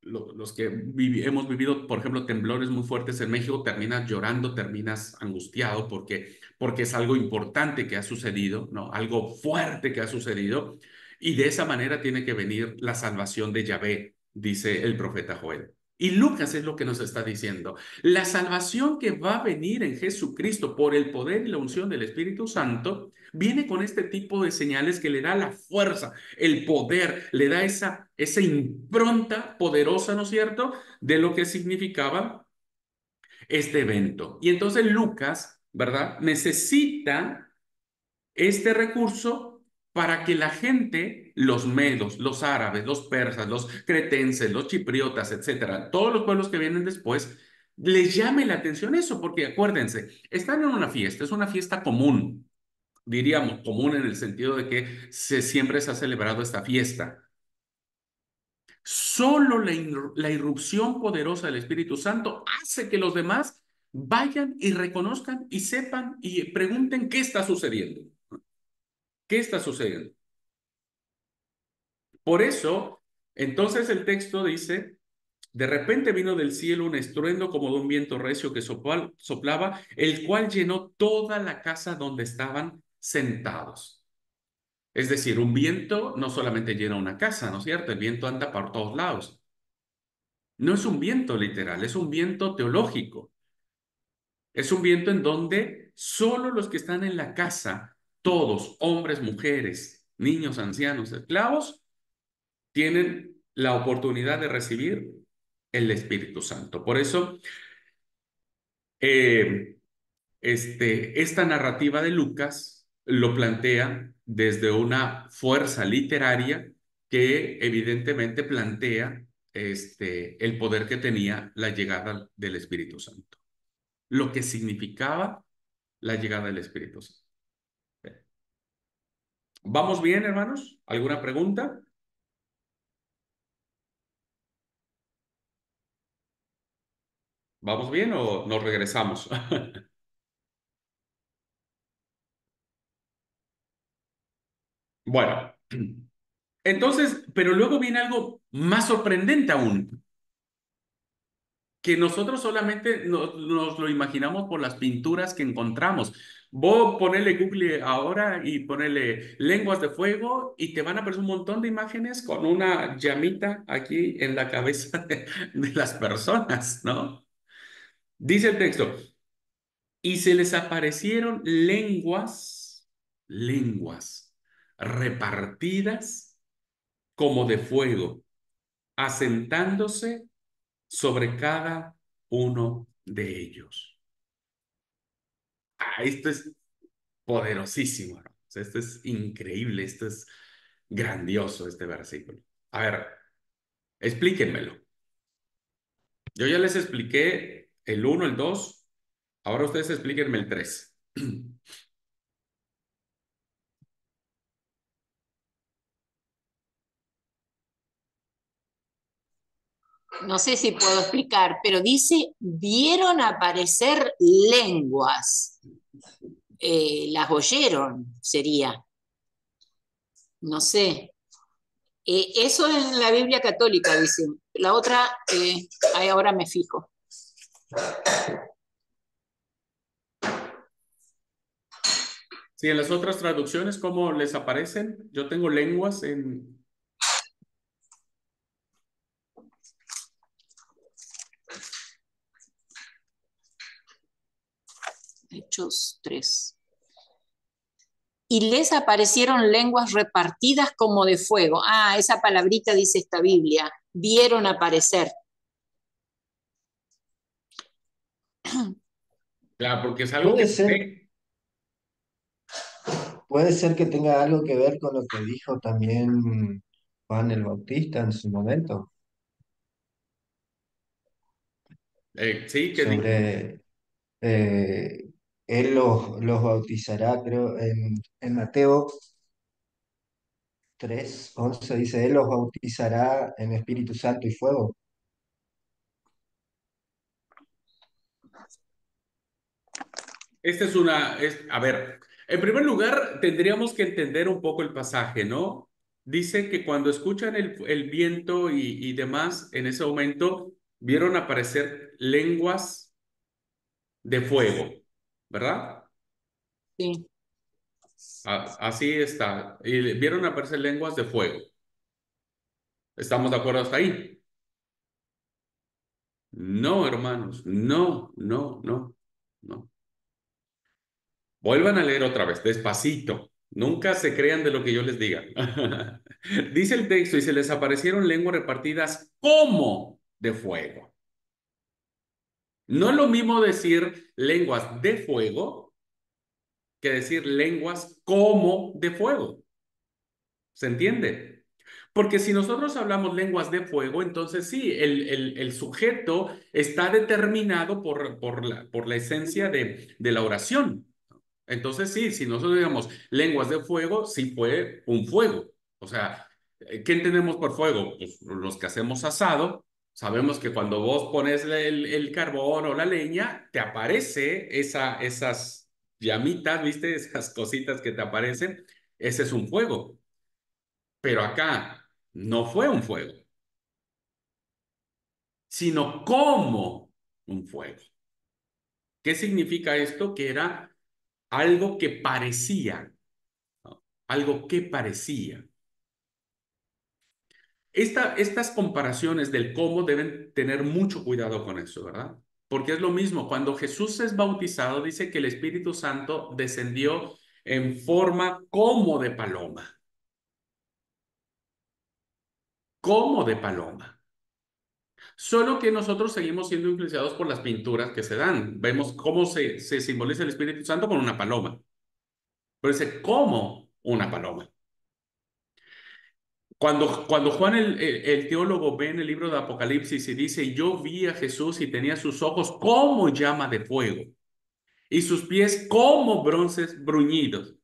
los que hemos vivido, por ejemplo, temblores muy fuertes en México, terminas llorando, terminas angustiado porque es algo importante que ha sucedido, ¿no? Algo fuerte que ha sucedido, y de esa manera tiene que venir la salvación de Yahvé, dice el profeta Joel. Y Lucas es lo que nos está diciendo. La salvación que va a venir en Jesucristo por el poder y la unción del Espíritu Santo viene con este tipo de señales que le da la fuerza, el poder, le da esa impronta poderosa, ¿no es cierto?, de lo que significaba este evento. Y entonces Lucas, ¿verdad?, necesita este recurso para que la gente, los medos, los árabes, los persas, los cretenses, los chipriotas, etcétera, todos los pueblos que vienen después, les llame la atención eso, porque acuérdense, están en una fiesta, es una fiesta común, diríamos común en el sentido de que siempre se ha celebrado esta fiesta. Solo la irrupción poderosa del Espíritu Santo hace que los demás vayan y reconozcan y sepan y pregunten qué está sucediendo. ¿Qué está sucediendo? Por eso, entonces el texto dice: de repente vino del cielo un estruendo como de un viento recio que soplaba, el cual llenó toda la casa donde estaban sentados. Es decir, un viento no solamente llena una casa, ¿no es cierto? El viento anda por todos lados. No es un viento literal, es un viento teológico. Es un viento en donde solo los que están en la casa, todos, hombres, mujeres, niños, ancianos, esclavos, tienen la oportunidad de recibir el Espíritu Santo. Por eso, esta narrativa de Lucas lo plantea desde una fuerza literaria que evidentemente plantea el poder que tenía la llegada del Espíritu Santo, lo que significaba la llegada del Espíritu Santo. ¿Vamos bien, hermanos? ¿Alguna pregunta? ¿Vamos bien o nos regresamos? Bueno, entonces, pero luego viene algo más sorprendente aún, que nosotros solamente nos lo imaginamos por las pinturas que encontramos. Vos ponele Google ahora y ponele lenguas de fuego y te van a aparecer un montón de imágenes con una llamita aquí en la cabeza de las personas, ¿no? Dice el texto, y se les aparecieron lenguas repartidas como de fuego, asentándose sobre cada uno de ellos. Esto es poderosísimo, ¿no? O sea, esto es increíble, esto es grandioso, este versículo. A ver, explíquenmelo. Yo ya les expliqué el uno, el 2. Ahora ustedes explíquenme el 3. No sé si puedo explicar, pero dice, vieron aparecer lenguas. Las oyeron, sería. No sé. Eso en la Biblia católica dice. La otra, ahí ahora me fijo. Sí, en las otras traducciones, ¿cómo les aparecen? Yo tengo lenguas en... Hechos 3. Y les aparecieron lenguas repartidas como de fuego. Ah, esa palabrita dice esta Biblia. Vieron aparecer. Claro, porque es algo que Puede se ser, ve. puede ser que tenga algo que ver con lo que dijo también Juan el Bautista en su momento, Sí, ¿qué dijo? sobre eh, él los bautizará, creo, en Mateo 3:11 dice, él los bautizará en Espíritu Santo y fuego. Esta es una, a ver, en primer lugar, tendríamos que entender un poco el pasaje, ¿no? Dice que cuando escuchan el viento y demás, en ese momento vieron aparecer lenguas de fuego, ¿verdad? Sí. Así está. Y vieron aparecer lenguas de fuego. ¿Estamos de acuerdo hasta ahí? No, hermanos, no, no, no, no. Vuelvan a leer otra vez, despacito. Nunca se crean de lo que yo les diga. Dice el texto, y se les aparecieron lenguas repartidas como de fuego. No es lo mismo decir lenguas de fuego que decir lenguas como de fuego. ¿Se entiende? Porque si nosotros hablamos lenguas de fuego, entonces sí, el sujeto está determinado por la esencia de la oración. Entonces sí, si nosotros digamos lenguas de fuego, sí fue un fuego. O sea, ¿qué entendemos por fuego? Pues los que hacemos asado, sabemos que cuando vos pones el carbón o la leña, te aparece esas llamitas, ¿viste? Esas cositas que te aparecen. Ese es un fuego. Pero acá no fue un fuego, sino como un fuego. ¿Qué significa esto? Que era algo que parecía, ¿no? Algo que parecía. Estas comparaciones del cómo deben tener mucho cuidado con eso, ¿verdad? Porque es lo mismo, cuando Jesús es bautizado, dice que el Espíritu Santo descendió en forma como de paloma, como de paloma. Solo que nosotros seguimos siendo influenciados por las pinturas que se dan. Vemos cómo se simboliza el Espíritu Santo con una paloma. Pero dice, ¿cómo? una paloma. Cuando Juan el teólogo ve en el libro de Apocalipsis y dice, yo vi a Jesús y tenía sus ojos como llama de fuego y sus pies como bronces bruñidos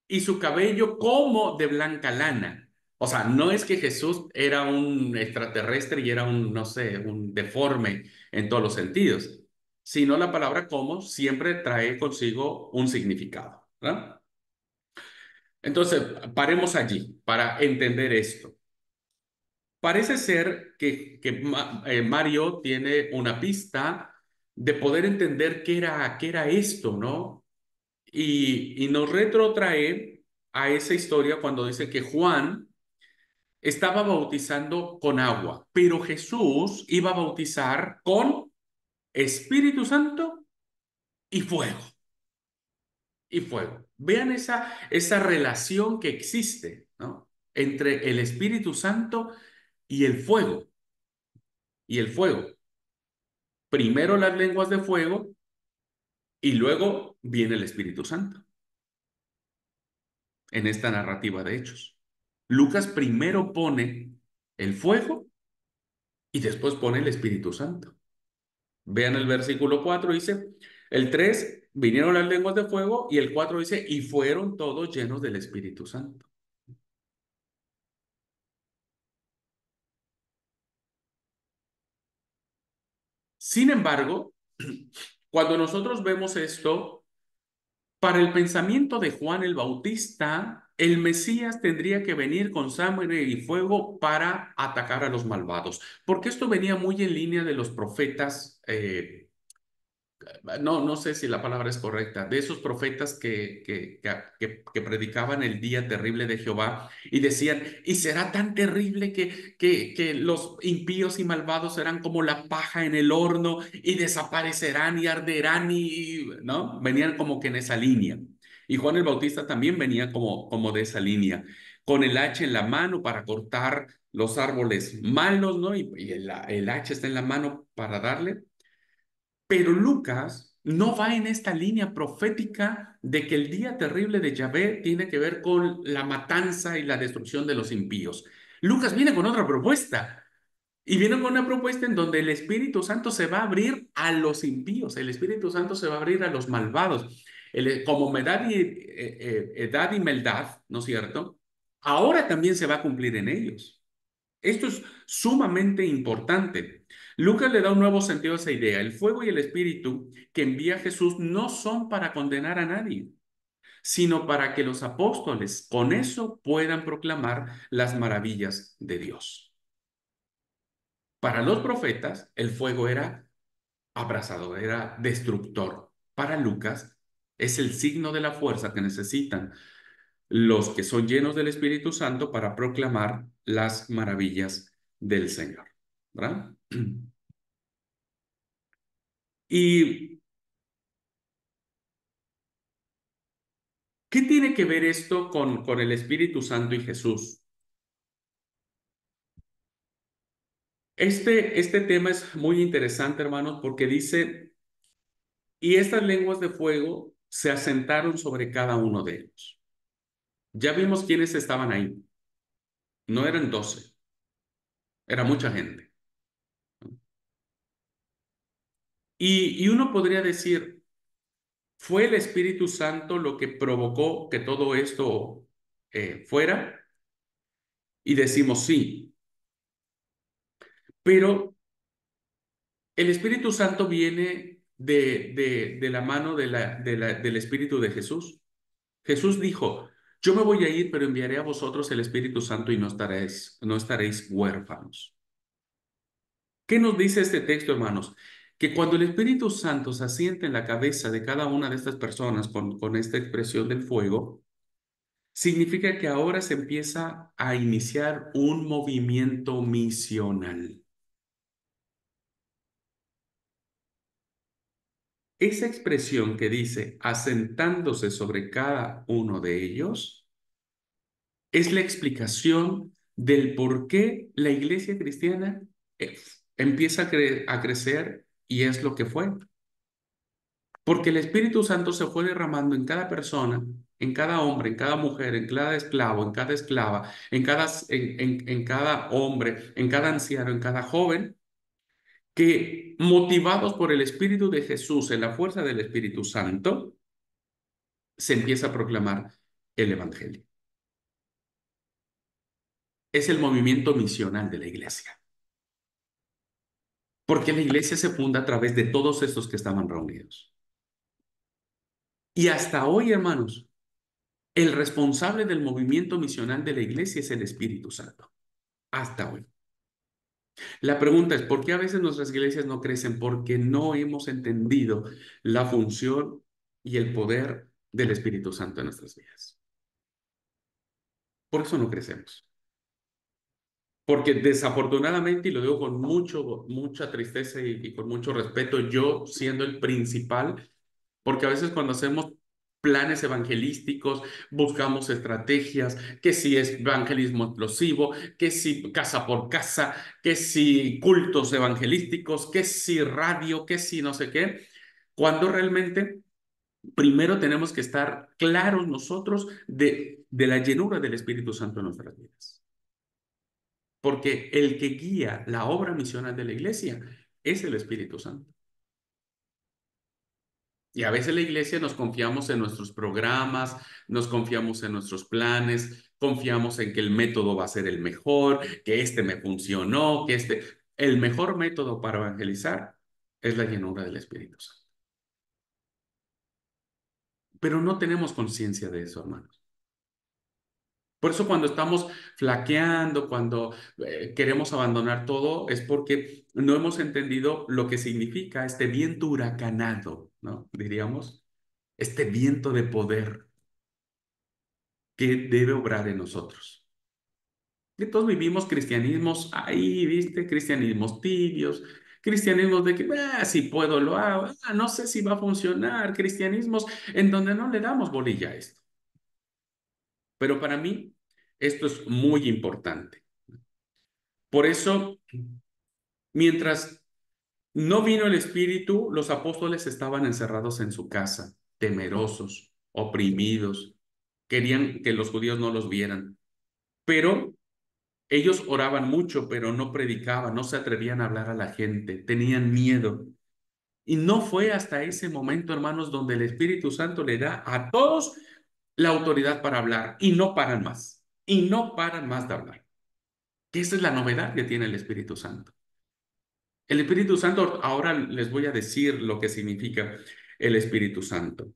y su cabello como de blanca lana. O sea, no es que Jesús era un extraterrestre y era un, no sé, un deforme en todos los sentidos, sino la palabra como siempre trae consigo un significado, ¿verdad? Entonces, paremos allí para entender esto. Parece ser que Mario tiene una pista de poder entender qué era esto, ¿no? Y nos retrotrae a esa historia cuando dice que Juan estaba bautizando con agua, pero Jesús iba a bautizar con Espíritu Santo y fuego, y fuego. Vean esa relación que existe, ¿no? Entre el Espíritu Santo y el fuego, y el fuego. Primero las lenguas de fuego y luego viene el Espíritu Santo en esta narrativa de Hechos. Lucas primero pone el fuego y después pone el Espíritu Santo. Vean el versículo 4, dice, el 3 vinieron las lenguas de fuego y el 4 dice, y fueron todos llenos del Espíritu Santo. Sin embargo, cuando nosotros vemos esto, para el pensamiento de Juan el Bautista, el Mesías tendría que venir con sangre y fuego para atacar a los malvados, porque esto venía muy en línea de los profetas, no sé si la palabra es correcta, de esos profetas que predicaban el día terrible de Jehová y decían, y será tan terrible que los impíos y malvados serán como la paja en el horno y desaparecerán y arderán ¿no? Venían como que en esa línea. Y Juan el Bautista también venía como de esa línea, con el hacha en la mano para cortar los árboles malos, ¿no? Y el hacha está en la mano para darle. Pero Lucas no va en esta línea profética de que el día terrible de Yahvé tiene que ver con la matanza y la destrucción de los impíos. Lucas viene con otra propuesta. Y viene con una propuesta en donde el Espíritu Santo se va a abrir a los impíos, el Espíritu Santo se va a abrir a los malvados. Como edad y meldad, ¿no es cierto? Ahora también se va a cumplir en ellos. Esto es sumamente importante. Lucas le da un nuevo sentido a esa idea. El fuego y el espíritu que envía Jesús no son para condenar a nadie, sino para que los apóstoles con eso puedan proclamar las maravillas de Dios. Para los profetas, el fuego era abrasador, era destructor. Para Lucas, es el signo de la fuerza que necesitan los que son llenos del Espíritu Santo para proclamar las maravillas del Señor, ¿verdad? ¿Y qué tiene que ver esto con el Espíritu Santo y Jesús? Este tema es muy interesante, hermanos, porque dice, y estas lenguas de fuego se asentaron sobre cada uno de ellos. Ya vimos quiénes estaban ahí. No eran 12, era mucha gente. Y uno podría decir, ¿fue el Espíritu Santo lo que provocó que todo esto fuera? Y decimos sí, pero el Espíritu Santo viene de la mano del Espíritu de Jesús. Jesús dijo, yo me voy a ir, pero enviaré a vosotros el Espíritu Santo y no estaréis huérfanos. ¿Qué nos dice este texto, hermanos? Que cuando el Espíritu Santo se asienta en la cabeza de cada una de estas personas con esta expresión del fuego, significa que ahora se empieza a iniciar un movimiento misional. Esa expresión que dice asentándose sobre cada uno de ellos es la explicación del por qué la iglesia cristiana empieza a crecer y es lo que fue. Porque el Espíritu Santo se fue derramando en cada persona en cada hombre, en cada mujer, en cada esclavo, en cada esclava, en cada hombre, en cada anciano, en cada joven, que motivados por el Espíritu de Jesús, en la fuerza del Espíritu Santo, se empieza a proclamar el Evangelio. Es el movimiento misional de la iglesia. Porque la iglesia se funda a través de todos estos que estaban reunidos. Y hasta hoy, hermanos, el responsable del movimiento misional de la iglesia es el Espíritu Santo. Hasta hoy. La pregunta es, ¿por qué a veces nuestras iglesias no crecen? Porque no hemos entendido la función y el poder del Espíritu Santo en nuestras vidas. Por eso no crecemos. Porque desafortunadamente, y lo digo con mucha tristeza y con mucho respeto, yo siendo el principal, porque a veces cuando hacemos planes evangelísticos, buscamos estrategias, que si es evangelismo explosivo, que si casa por casa, que si cultos evangelísticos, que si radio, que si no sé qué, cuando realmente primero tenemos que estar claros nosotros de la llenura del Espíritu Santo en nuestras vidas. Porque el que guía la obra misional de la iglesia es el Espíritu Santo. Y a veces la iglesia nos confiamos en nuestros programas, nos confiamos en nuestros planes, confiamos en que el método va a ser el mejor, que este me funcionó, que este... El mejor método para evangelizar es la llenura del Espíritu Santo. Pero no tenemos conciencia de eso, hermanos. Por eso cuando estamos flaqueando, cuando queremos abandonar todo, es porque no hemos entendido lo que significa este viento huracanado, ¿no? Diríamos, este viento de poder que debe obrar en nosotros. Que todos vivimos cristianismos ahí, ¿viste? Cristianismos tibios, cristianismos de que, si puedo lo hago, no sé si va a funcionar, cristianismos en donde no le damos bolilla a esto. Pero para mí, esto es muy importante. Por eso, mientras no vino el Espíritu, los apóstoles estaban encerrados en su casa, temerosos, oprimidos, querían que los judíos no los vieran. Pero ellos oraban mucho, pero no predicaban, no se atrevían a hablar a la gente, tenían miedo. Y no fue hasta ese momento, hermanos, donde el Espíritu Santo le da a todos la autoridad para hablar y no paran más, y no paran más de hablar. Que esa es la novedad que tiene el Espíritu Santo. El Espíritu Santo, ahora les voy a decir lo que significa el Espíritu Santo.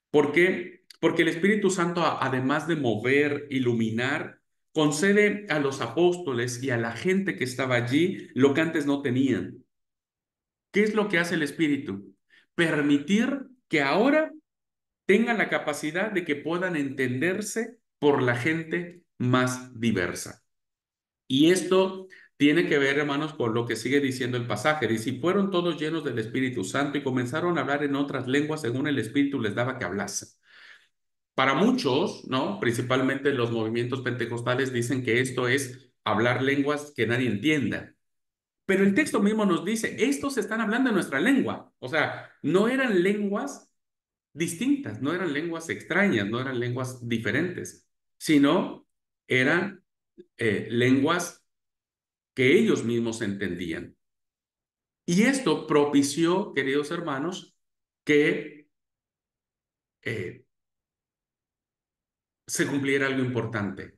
¿Por qué? Porque el Espíritu Santo, además de mover, iluminar, concede a los apóstoles y a la gente que estaba allí lo que antes no tenían. ¿Qué es lo que hace el Espíritu? Permitir que ahora tengan la capacidad de que puedan entenderse por la gente más diversa. Y esto tiene que ver, hermanos, con lo que sigue diciendo el pasaje. Dice, y fueron todos llenos del Espíritu Santo y comenzaron a hablar en otras lenguas según el Espíritu les daba que hablasen. Para muchos, ¿no? Principalmente los movimientos pentecostales dicen que esto es hablar lenguas que nadie entienda. Pero el texto mismo nos dice, estos están hablando en nuestra lengua. O sea, no eran lenguas distintas, no eran lenguas extrañas, no eran lenguas diferentes, sino eran lenguas que ellos mismos entendían. Y esto propició, queridos hermanos, que eh, se cumpliera algo importante.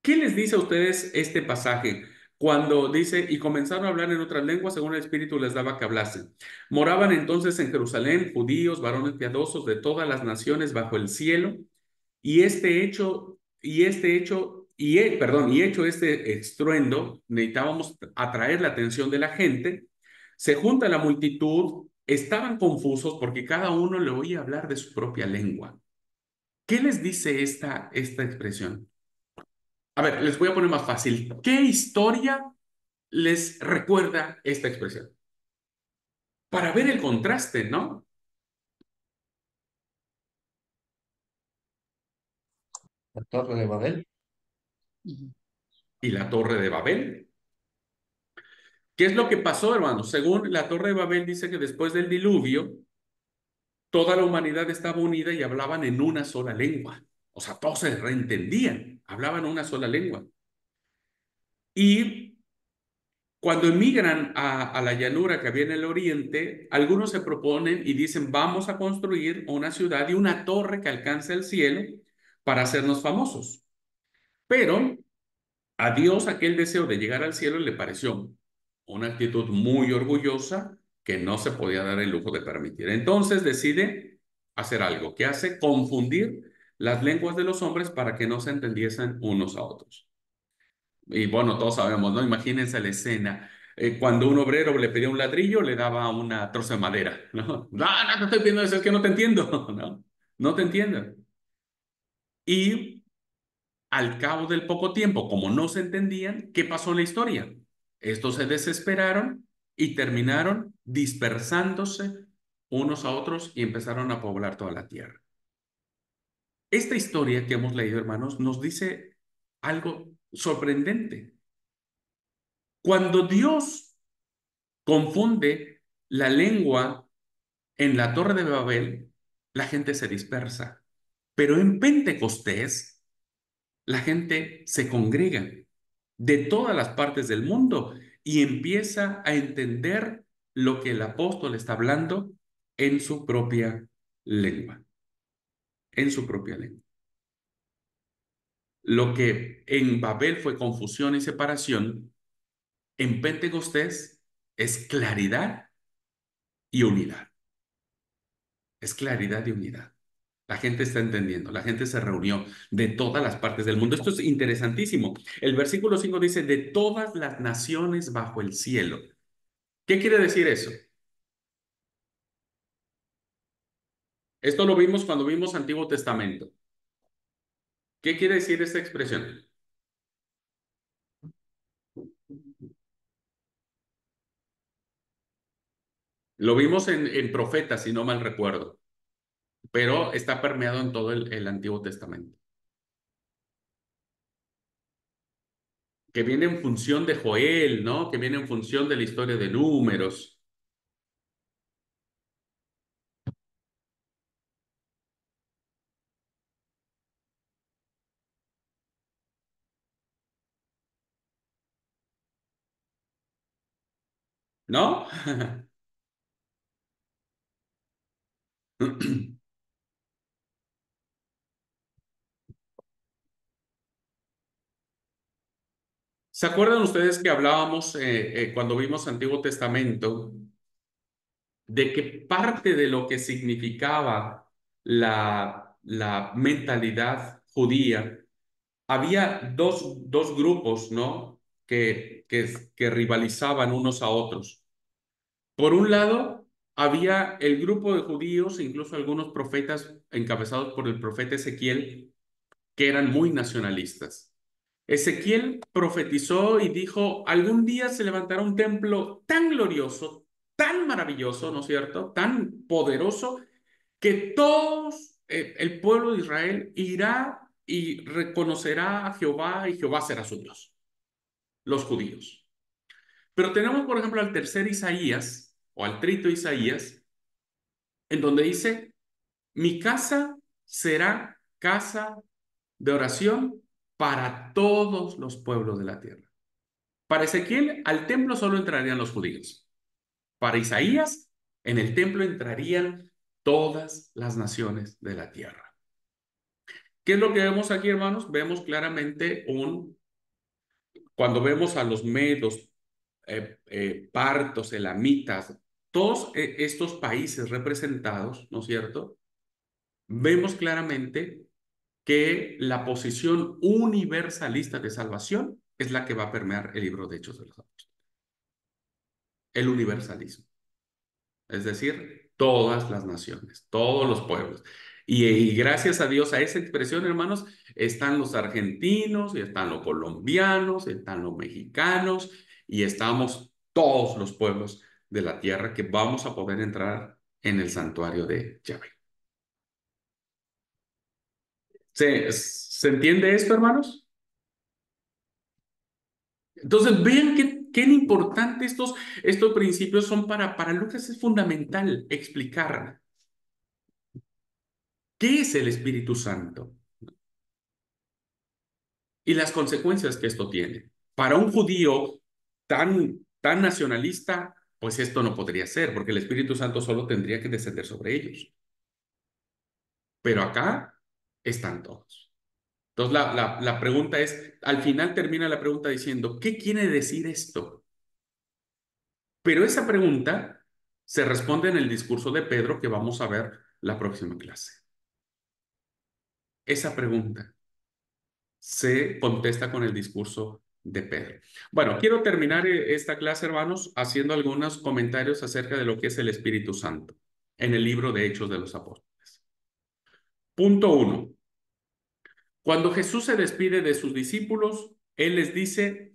¿Qué les dice a ustedes este pasaje cuando dice, y comenzaron a hablar en otras lenguas según el Espíritu les daba que hablasen? Moraban entonces en Jerusalén judíos, varones piadosos de todas las naciones bajo el cielo, y hecho este estruendo, necesitábamos atraer la atención de la gente, se junta la multitud, estaban confusos porque cada uno le oía hablar de su propia lengua. ¿Qué les dice esta expresión? A ver, les voy a poner más fácil. ¿Qué historia les recuerda esta expresión? Para ver el contraste, ¿no? La Torre de Babel. Y la Torre de Babel. ¿Qué es lo que pasó, hermanos? Según la Torre de Babel dice que después del diluvio, toda la humanidad estaba unida y hablaban en una sola lengua. O sea, todos se reentendían, hablaban una sola lengua. Y cuando emigran a la llanura que había en el oriente, algunos se proponen y dicen, vamos a construir una ciudad y una torre que alcance el cielo para hacernos famosos. Pero a Dios aquel deseo de llegar al cielo le pareció una actitud muy orgullosa que no se podía dar el lujo de permitir. Entonces decide hacer algo. ¿Qué hace? Confundir las lenguas de los hombres para que no se entendiesen unos a otros. Y bueno, todos sabemos, ¿no? Imagínense la escena. Cuando un obrero le pedía un ladrillo, le daba una troza de madera, ¿no? No, no te estoy pidiendo eso, es que no te entiendo, ¿no? No te entiendo. Y al cabo del poco tiempo, como no se entendían, ¿qué pasó en la historia? Estos se desesperaron y terminaron dispersándose unos a otros y empezaron a poblar toda la tierra. Esta historia que hemos leído, hermanos, nos dice algo sorprendente. Cuando Dios confunde la lengua en la Torre de Babel, la gente se dispersa. Pero en Pentecostés, la gente se congrega de todas las partes del mundo y empieza a entender lo que el apóstol está hablando en su propia lengua, en su propia lengua. Lo que en Babel fue confusión y separación, en Pentecostés es claridad y unidad. Es claridad y unidad. La gente está entendiendo, la gente se reunió de todas las partes del mundo. Esto es interesantísimo. El versículo 5 dice, de todas las naciones bajo el cielo. ¿Qué quiere decir eso? Esto lo vimos cuando vimos Antiguo Testamento. ¿Qué quiere decir esta expresión? Lo vimos en Profetas, si no mal recuerdo, pero está permeado en todo el Antiguo Testamento. Que viene en función de Joel, ¿no? Que viene en función de la historia de Números. ¿No? ¿Se acuerdan ustedes que hablábamos cuando vimos Antiguo Testamento de que parte de lo que significaba la mentalidad judía, había dos grupos, ¿no? Que rivalizaban unos a otros. Por un lado, había el grupo de judíos, incluso algunos profetas encabezados por el profeta Ezequiel, que eran muy nacionalistas. Ezequiel profetizó y dijo, algún día se levantará un templo tan glorioso, tan maravilloso, ¿no es cierto? Tan poderoso, que todos, el pueblo de Israel irá y reconocerá a Jehová y Jehová será su Dios, los judíos. Pero tenemos, por ejemplo, al tercer Isaías o al trito Isaías, en donde dice, mi casa será casa de oración para todos los pueblos de la tierra. Para Ezequiel, al templo solo entrarían los judíos. Para Isaías, en el templo entrarían todas las naciones de la tierra. ¿Qué es lo que vemos aquí, hermanos? Vemos claramente cuando vemos a los medos, partos, elamitas, todos estos países representados, ¿no es cierto? Vemos claramente que la posición universalista de salvación es la que va a permear el libro de Hechos de los Apóstoles. El universalismo. Es decir, todas las naciones, todos los pueblos. Y gracias a Dios a esa expresión, hermanos, están los argentinos, y están los colombianos, y están los mexicanos, y estamos todos los pueblos de la tierra que vamos a poder entrar en el santuario de Yahvé. ¿Se entiende esto, hermanos? Entonces, vean qué importante estos principios son para Lucas. Es fundamental explicar ¿Qué es el Espíritu Santo? Y las consecuencias que esto tiene. Para un judío tan nacionalista, pues esto no podría ser, porque el Espíritu Santo solo tendría que descender sobre ellos. Pero acá están todos. Entonces la pregunta es, al final termina la pregunta diciendo, ¿qué quiere decir esto? Pero esa pregunta se responde en el discurso de Pedro que vamos a ver la próxima clase. Esa pregunta se contesta con el discurso de Pedro. Bueno, quiero terminar esta clase, hermanos, haciendo algunos comentarios acerca de lo que es el Espíritu Santo en el libro de Hechos de los Apóstoles. Punto 1. Cuando Jesús se despide de sus discípulos, Él les dice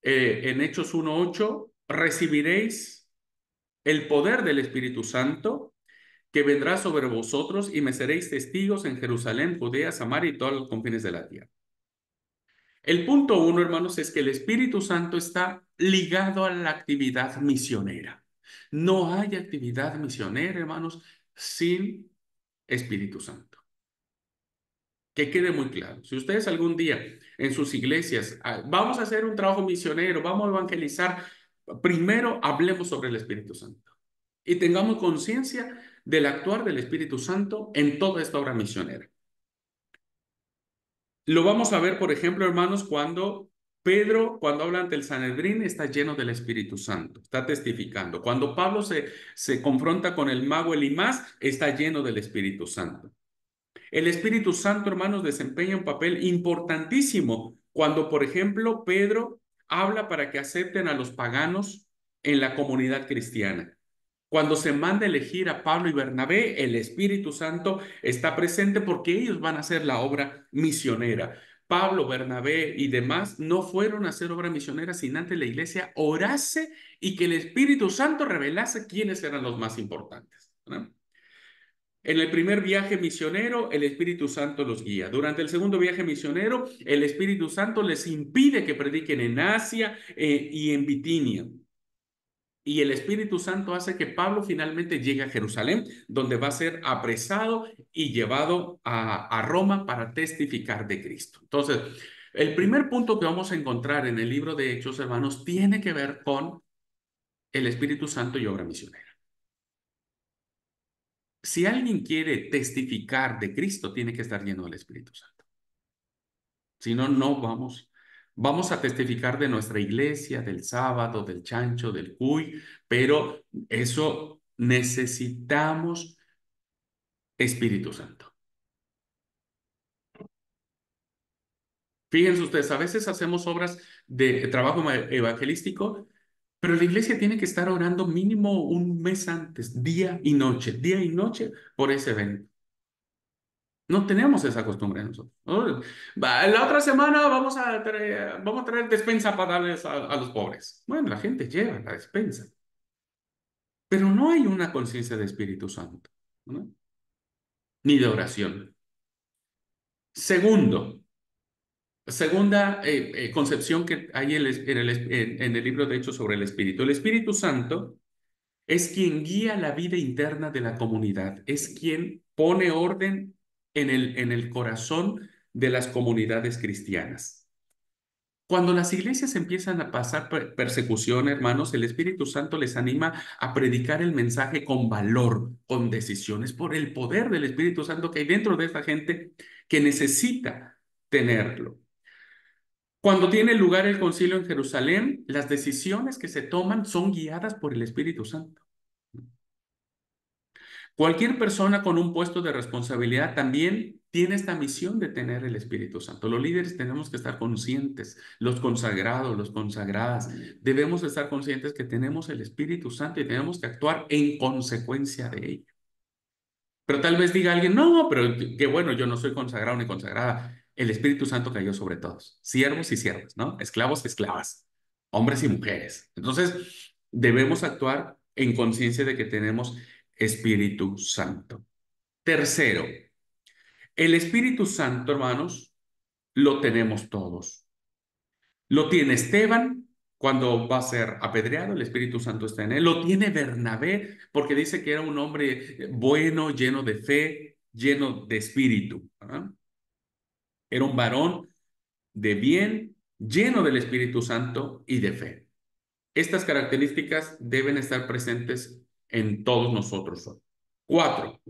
en Hechos 1:8, recibiréis el poder del Espíritu Santo que vendrá sobre vosotros y me seréis testigos en Jerusalén, Judea, Samaria y todos los confines de la tierra. El punto 1, hermanos, es que el Espíritu Santo está ligado a la actividad misionera. No hay actividad misionera, hermanos, sin Espíritu Santo. Que quede muy claro. Si ustedes algún día en sus iglesias, vamos a hacer un trabajo misionero, vamos a evangelizar, primero hablemos sobre el Espíritu Santo y tengamos conciencia del actuar del Espíritu Santo en toda esta obra misionera. Lo vamos a ver, por ejemplo, hermanos, cuando Pedro, cuando habla ante el Sanedrín, está lleno del Espíritu Santo, está testificando. Cuando Pablo se confronta con el mago Elimás, está lleno del Espíritu Santo. El Espíritu Santo, hermanos, desempeña un papel importantísimo cuando, por ejemplo, Pedro habla para que acepten a los paganos en la comunidad cristiana. Cuando se manda a elegir a Pablo y Bernabé, el Espíritu Santo está presente porque ellos van a hacer la obra misionera. Pablo, Bernabé y demás no fueron a hacer obra misionera sin antes la iglesia orase y que el Espíritu Santo revelase quiénes eran los más importantes, ¿no? En el primer viaje misionero, el Espíritu Santo los guía. Durante el segundo viaje misionero, el Espíritu Santo les impide que prediquen en Asia y en Bitinia. Y el Espíritu Santo hace que Pablo finalmente llegue a Jerusalén, donde va a ser apresado y llevado a Roma para testificar de Cristo. Entonces, el primer punto que vamos a encontrar en el libro de Hechos, hermanos, tiene que ver con el Espíritu Santo y obra misionera. Si alguien quiere testificar de Cristo, tiene que estar lleno del Espíritu Santo. Si no, no vamos. Vamos a testificar de nuestra iglesia, del sábado, del chancho, del cuy, pero eso necesitamos Espíritu Santo. Fíjense ustedes, a veces hacemos obras de trabajo evangelístico, pero la iglesia tiene que estar orando mínimo un mes antes, día y noche por ese evento. No tenemos esa costumbre nosotros, ¿no? La otra semana vamos a traer despensa para darles a los pobres. Bueno, la gente lleva la despensa, pero no hay una conciencia de Espíritu Santo, ¿no? Ni de oración. Segunda concepción que hay en el libro de Hechos sobre el Espíritu. El Espíritu Santo es quien guía la vida interna de la comunidad, es quien pone orden en el corazón de las comunidades cristianas. Cuando las iglesias empiezan a pasar persecución, hermanos, el Espíritu Santo les anima a predicar el mensaje con valor, con decisiones, por el poder del Espíritu Santo que hay dentro de esta gente que necesita tenerlo. Cuando tiene lugar el concilio en Jerusalén, las decisiones que se toman son guiadas por el Espíritu Santo. Cualquier persona con un puesto de responsabilidad también tiene esta misión de tener el Espíritu Santo. Los líderes tenemos que estar conscientes, los consagrados, los consagradas, debemos estar conscientes que tenemos el Espíritu Santo y tenemos que actuar en consecuencia de ello. Pero tal vez diga alguien, no, pero qué bueno, yo no soy consagrado ni consagrada. El Espíritu Santo cayó sobre todos, siervos y siervas, ¿no? Esclavos y esclavas, hombres y mujeres. Entonces, debemos actuar en conciencia de que tenemos Espíritu Santo. Tercero, el Espíritu Santo, hermanos, lo tenemos todos. Lo tiene Esteban cuando va a ser apedreado, el Espíritu Santo está en él. Lo tiene Bernabé porque dice que era un hombre bueno, lleno de fe. lleno de espíritu, ¿verdad? Era un varón de bien, lleno del Espíritu Santo y de fe. Estas características deben estar presentes en todos nosotros hoy. 4.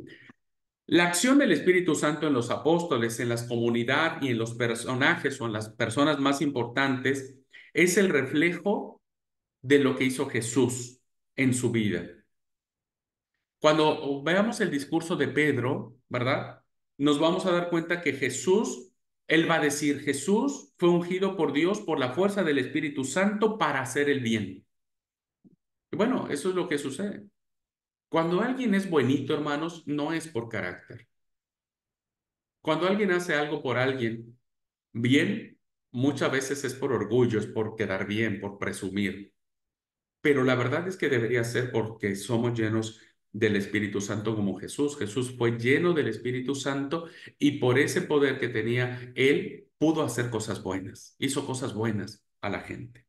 La acción del Espíritu Santo en los apóstoles, en las comunidades y en los personajes o en las personas más importantes es el reflejo de lo que hizo Jesús en su vida. Cuando veamos el discurso de Pedro, ¿verdad? Nos vamos a dar cuenta que Jesús, él va a decir, Jesús fue ungido por Dios por la fuerza del Espíritu Santo para hacer el bien. Y bueno, eso es lo que sucede. Cuando alguien es buenito, hermanos, no es por carácter. Cuando alguien hace algo por alguien bien, muchas veces es por orgullo, es por quedar bien, por presumir. Pero la verdad es que debería ser porque somos llenos del Espíritu Santo como Jesús. Jesús fue lleno del Espíritu Santo y por ese poder que tenía, él pudo hacer cosas buenas, hizo cosas buenas a la gente.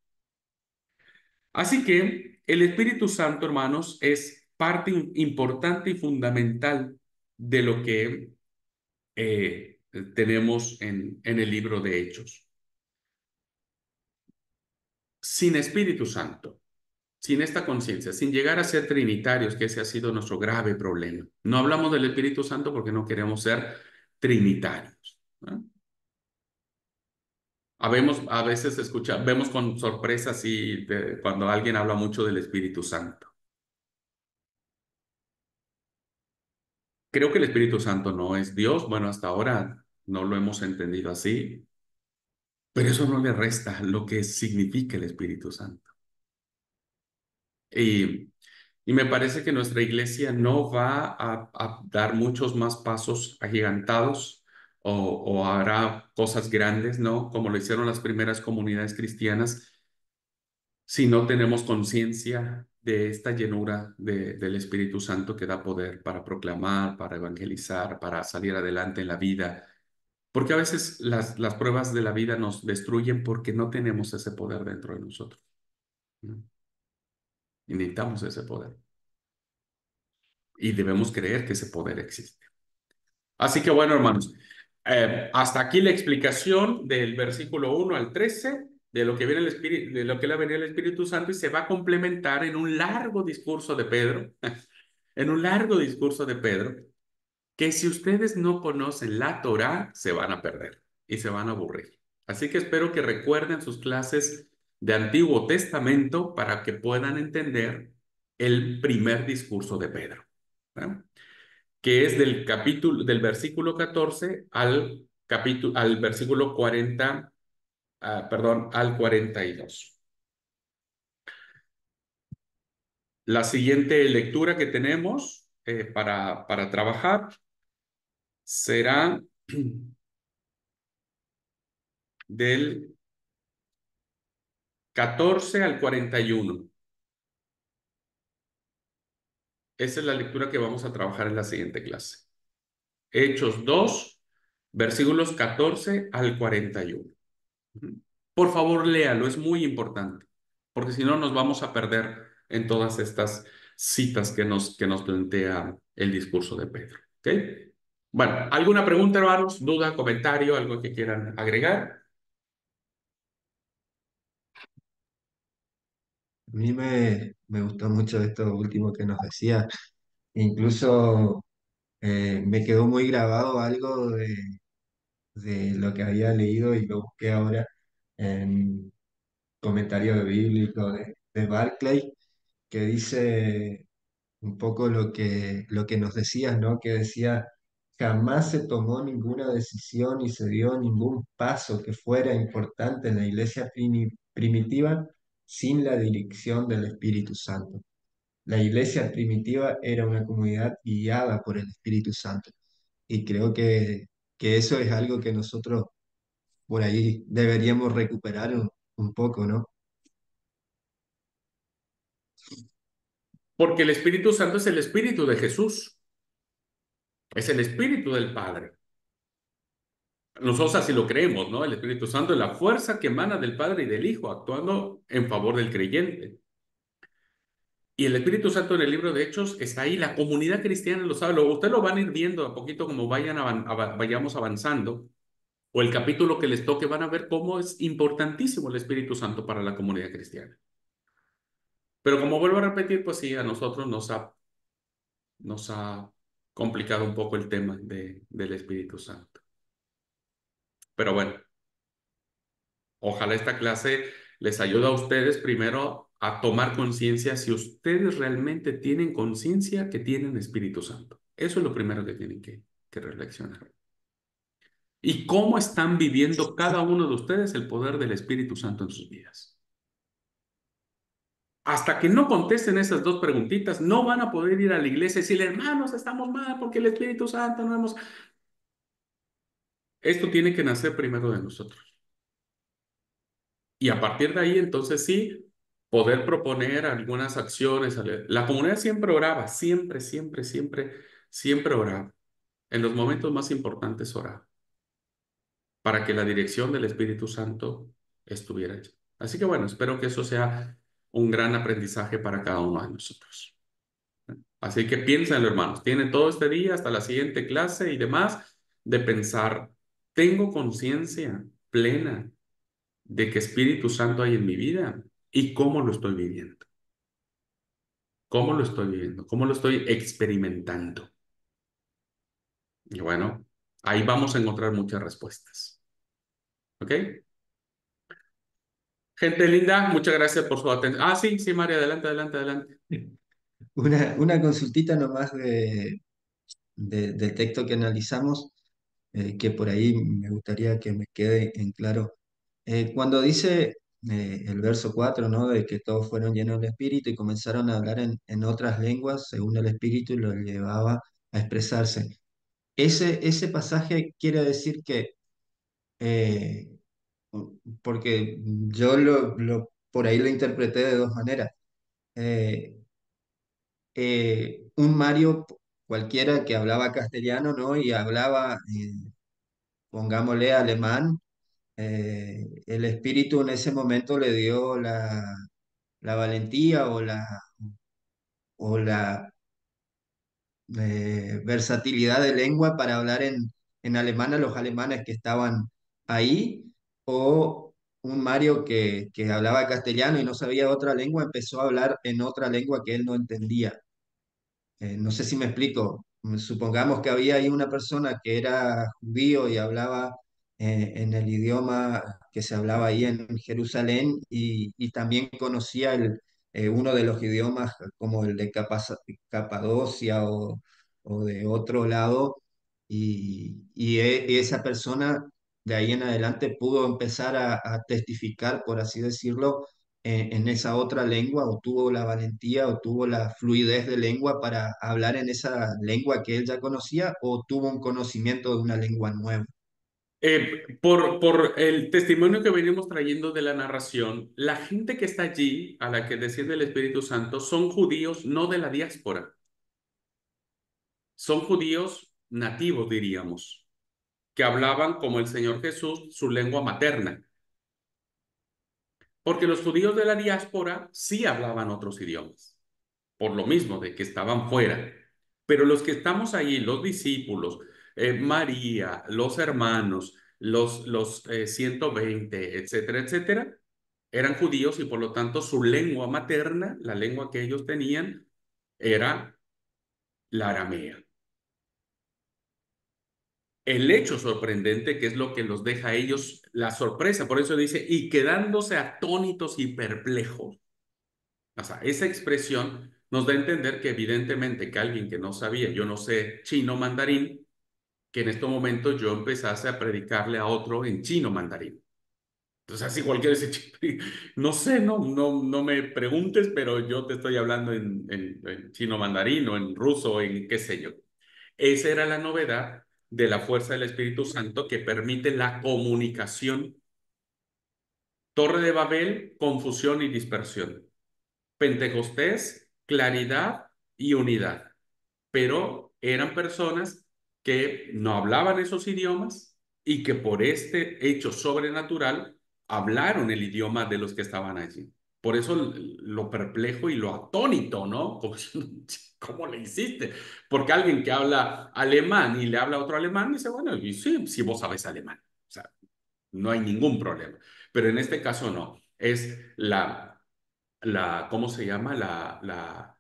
Así que el Espíritu Santo, hermanos, es parte importante y fundamental de lo que tenemos en el libro de Hechos. Sin Espíritu Santo, sin esta conciencia, sin llegar a ser trinitarios, que ese ha sido nuestro grave problema. No hablamos del Espíritu Santo porque no queremos ser trinitarios, ¿no? A veces vemos con sorpresa así cuando alguien habla mucho del Espíritu Santo. Creo que el Espíritu Santo no es Dios. Bueno, hasta ahora no lo hemos entendido así, pero eso no le resta lo que significa el Espíritu Santo. Y Y me parece que nuestra iglesia no va a dar muchos más pasos agigantados o hará cosas grandes, ¿no? Como lo hicieron las primeras comunidades cristianas, si no tenemos conciencia de esta llenura del Espíritu Santo que da poder para proclamar, para evangelizar, para salir adelante en la vida. Porque a veces las pruebas de la vida nos destruyen porque no tenemos ese poder dentro de nosotros, ¿no? Y necesitamos ese poder. Y debemos creer que ese poder existe. Así que bueno, hermanos, hasta aquí la explicación del versículo 1 al 13 de lo que viene el Espíritu, de lo que le venía el Espíritu Santo y se va a complementar en un largo discurso de Pedro, en un largo discurso de Pedro, que si ustedes no conocen la Torá, se van a perder y se van a aburrir. Así que espero que recuerden sus clases de Antiguo Testamento para que puedan entender el primer discurso de Pedro, ¿no? Que es del versículo 14 al versículo 40, perdón, al 42. La siguiente lectura que tenemos para trabajar será del 14 al 41. Esa es la lectura que vamos a trabajar en la siguiente clase. Hechos 2, versículos 14 al 41. Por favor, léalo, es muy importante, porque si no nos vamos a perder en todas estas citas que nos plantea el discurso de Pedro. ¿Ok? Bueno, ¿alguna pregunta, hermanos? ¿Duda, comentario, algo que quieran agregar? A mí me gustó mucho esto último que nos decía. Incluso me quedó muy grabado algo de lo que había leído y lo busqué ahora en comentario bíblico de Barclay, que dice un poco lo que nos decías, ¿no? Que decía, jamás se tomó ninguna decisión y se dio ningún paso que fuera importante en la iglesia primitiva sin la dirección del Espíritu Santo. La iglesia primitiva era una comunidad guiada por el Espíritu Santo. Y creo que eso es algo que nosotros por ahí deberíamos recuperar un poco, ¿no? Porque el Espíritu Santo es el Espíritu de Jesús, es el Espíritu del Padre. Nosotros así lo creemos, ¿no? El Espíritu Santo es la fuerza que emana del Padre y del Hijo, actuando en favor del creyente. Y el Espíritu Santo en el libro de Hechos está ahí, la comunidad cristiana lo sabe, ustedes lo van a ir viendo a poquito como vayamos avanzando, o el capítulo que les toque, van a ver cómo es importantísimo el Espíritu Santo para la comunidad cristiana. Pero como vuelvo a repetir, pues sí, a nosotros nos ha complicado un poco el tema del Espíritu Santo. Pero bueno, ojalá esta clase les ayude a ustedes primero a tomar conciencia si ustedes realmente tienen conciencia que tienen Espíritu Santo. Eso es lo primero que tienen que reflexionar. Y cómo están viviendo cada uno de ustedes el poder del Espíritu Santo en sus vidas. Hasta que no contesten esas dos preguntitas, no van a poder ir a la iglesia y decirle, hermanos, estamos mal porque el Espíritu Santo no hemos... Esto tiene que nacer primero de nosotros. Y a partir de ahí, entonces sí, poder proponer algunas acciones. La comunidad siempre oraba, siempre, siempre, siempre, siempre oraba. En los momentos más importantes oraba, para que la dirección del Espíritu Santo estuviera allí. Así que bueno, espero que eso sea un gran aprendizaje para cada uno de nosotros. Así que piénsenlo, hermanos. Tienen todo este día hasta la siguiente clase y demás de pensar, ¿tengo conciencia plena de que Espíritu Santo hay en mi vida y cómo lo estoy viviendo? ¿Cómo lo estoy viviendo? ¿Cómo lo estoy experimentando? Y bueno, ahí vamos a encontrar muchas respuestas. ¿Ok? Gente linda, muchas gracias por su atención. Ah, sí, sí, María, adelante, adelante, adelante. Una consultita nomás del texto que analizamos, que por ahí me gustaría que me quede en claro. Cuando dice el verso 4, ¿no? De que todos fueron llenos del Espíritu y comenzaron a hablar en otras lenguas, según el Espíritu lo llevaba a expresarse. Ese pasaje quiere decir que, eh, porque yo por ahí lo interpreté de dos maneras. Eh, un Mario cualquiera que hablaba castellano, ¿no? Y hablaba, pongámosle, alemán, el espíritu en ese momento le dio la valentía o la versatilidad de lengua para hablar en alemán a los alemanes que estaban ahí, o un Mario que hablaba castellano y no sabía otra lengua, empezó a hablar en otra lengua que él no entendía. No sé si me explico. Supongamos que había ahí una persona que era judío y hablaba en el idioma que se hablaba ahí en Jerusalén y también conocía uno de los idiomas como el de Capadocia o de otro lado y esa persona de ahí en adelante pudo empezar a testificar, por así decirlo, en esa otra lengua o tuvo la valentía o tuvo la fluidez de lengua para hablar en esa lengua que él ya conocía o tuvo un conocimiento de una lengua nueva. Por el testimonio que venimos trayendo de la narración, la gente que está allí, a la que desciende el Espíritu Santo, son judíos no de la diáspora, son judíos nativos, diríamos, que hablaban como el Señor Jesús su lengua materna, porque los judíos de la diáspora sí hablaban otros idiomas, por lo mismo de que estaban fuera. Pero los que estamos ahí, los discípulos, María, los hermanos, los 120, etcétera, etcétera, eran judíos y por lo tanto su lengua materna, la lengua que ellos tenían, era la aramea. El hecho sorprendente, que es lo que los deja a ellos la sorpresa, por eso dice, y quedándose atónitos y perplejos. O sea, esa expresión nos da a entender que evidentemente que alguien que no sabía, yo no sé chino mandarín, que en estos momentos yo empezase a predicarle a otro en chino mandarín. Entonces, así cualquiera dice, no sé, no me preguntes, pero yo te estoy hablando en chino mandarín o en ruso o en qué sé yo. Esa era la novedad de la fuerza del Espíritu Santo que permite la comunicación. Torre de Babel, confusión y dispersión. Pentecostés, claridad y unidad. Pero eran personas que no hablaban esos idiomas y que por este hecho sobrenatural hablaron el idioma de los que estaban allí. Por eso lo perplejo y lo atónito, ¿no? Como, ¿cómo le hiciste? Porque alguien que habla alemán y le habla a otro alemán dice, bueno, y sí, si vos sabes alemán. O sea, no hay ningún problema. Pero en este caso no. Es ¿cómo se llama?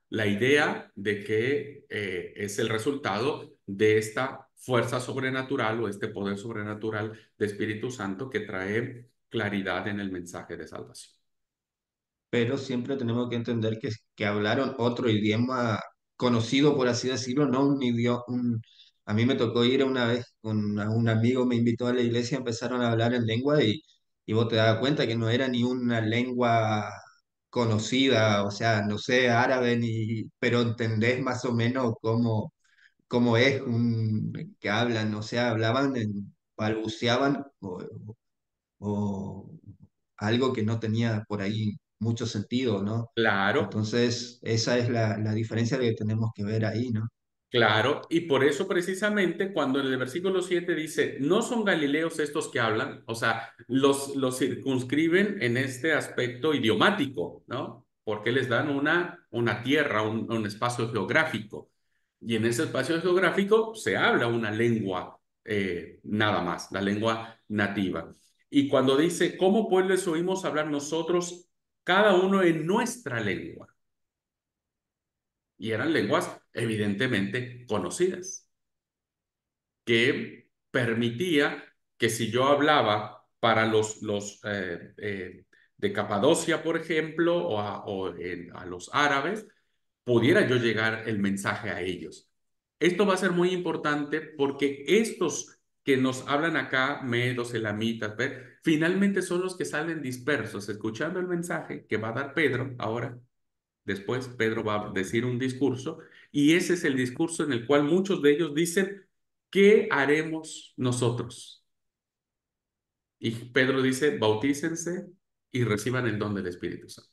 La idea de que es el resultado de esta fuerza sobrenatural o este poder sobrenatural de Espíritu Santo que trae claridad en el mensaje de salvación. Pero siempre tenemos que entender que hablaron otro idioma conocido, por así decirlo, no un idioma. A mí me tocó ir una vez con un amigo, me invitó a la iglesia, empezaron a hablar en lengua y vos te das cuenta que no era ni una lengua conocida, o sea, no sé árabe, pero entendés más o menos cómo es que hablan, o sea, hablaban, balbuceaban o algo que no tenía por ahí mucho sentido, ¿no? Claro, Entonces, esa es la diferencia que tenemos que ver ahí, ¿no? claro, y por eso precisamente cuando en el versículo 7 dice, no son galileos estos que hablan, o sea, los circunscriben en este aspecto idiomático, ¿no? Porque les dan una tierra, un espacio geográfico. Y en ese espacio geográfico se habla una lengua nada más, la lengua nativa. Y cuando dice, ¿cómo pues les oímos hablar nosotros, cada uno en nuestra lengua? Y eran lenguas evidentemente conocidas, que permitía que si yo hablaba para los de Capadocia, por ejemplo, a los árabes, pudiera yo llegar el mensaje a ellos. Esto va a ser muy importante porque estos que nos hablan acá, medos, elamitas, finalmente son los que salen dispersos, escuchando el mensaje que va a dar Pedro ahora. Después Pedro va a decir un discurso y ese es el discurso en el cual muchos de ellos dicen, ¿qué haremos nosotros? Y Pedro dice, bautícense y reciban el don del Espíritu Santo.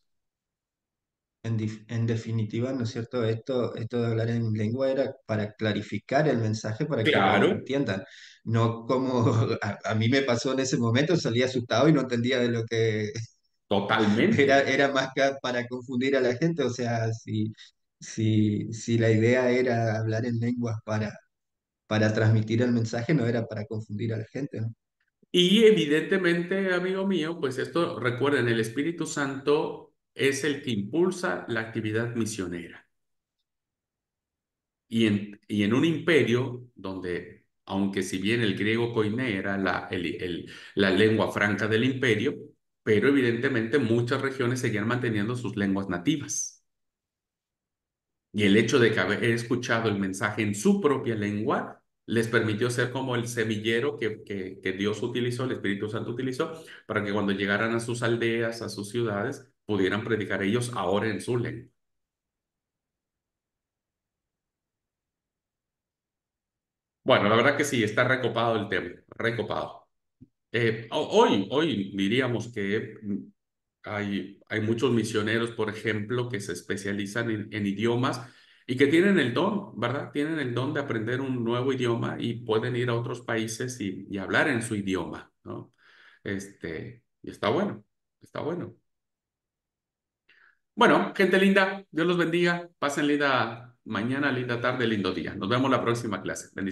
En definitiva, ¿no es cierto? Esto de hablar en lengua era para clarificar el mensaje para que ellos Claro, entiendan. No como a mí me pasó en ese momento, salí asustado y no entendía de lo que totalmente. era más que para confundir a la gente. O sea, si la idea era hablar en lenguas para transmitir el mensaje, no era para confundir a la gente, ¿no? Y evidentemente, amigo mío, pues esto, recuerden, el Espíritu Santo es el que impulsa la actividad misionera. Y en un imperio donde, aunque si bien el griego koiné era la lengua franca del imperio, pero evidentemente muchas regiones seguían manteniendo sus lenguas nativas. Y el hecho de que haber escuchado el mensaje en su propia lengua les permitió ser como el semillero que Dios utilizó, el Espíritu Santo utilizó, para que cuando llegaran a sus aldeas, a sus ciudades, pudieran predicar ellos ahora en su lengua. Bueno, la verdad que sí, está recopado el tema, recopado. Hoy diríamos que hay muchos misioneros, por ejemplo, que se especializan en idiomas y que tienen el don, ¿verdad? Tienen el don de aprender un nuevo idioma y pueden ir a otros países y hablar en su idioma, ¿no? Y está bueno, está bueno. Bueno, gente linda, Dios los bendiga, pasen linda mañana, linda tarde, lindo día. Nos vemos la próxima clase. Bendiciones.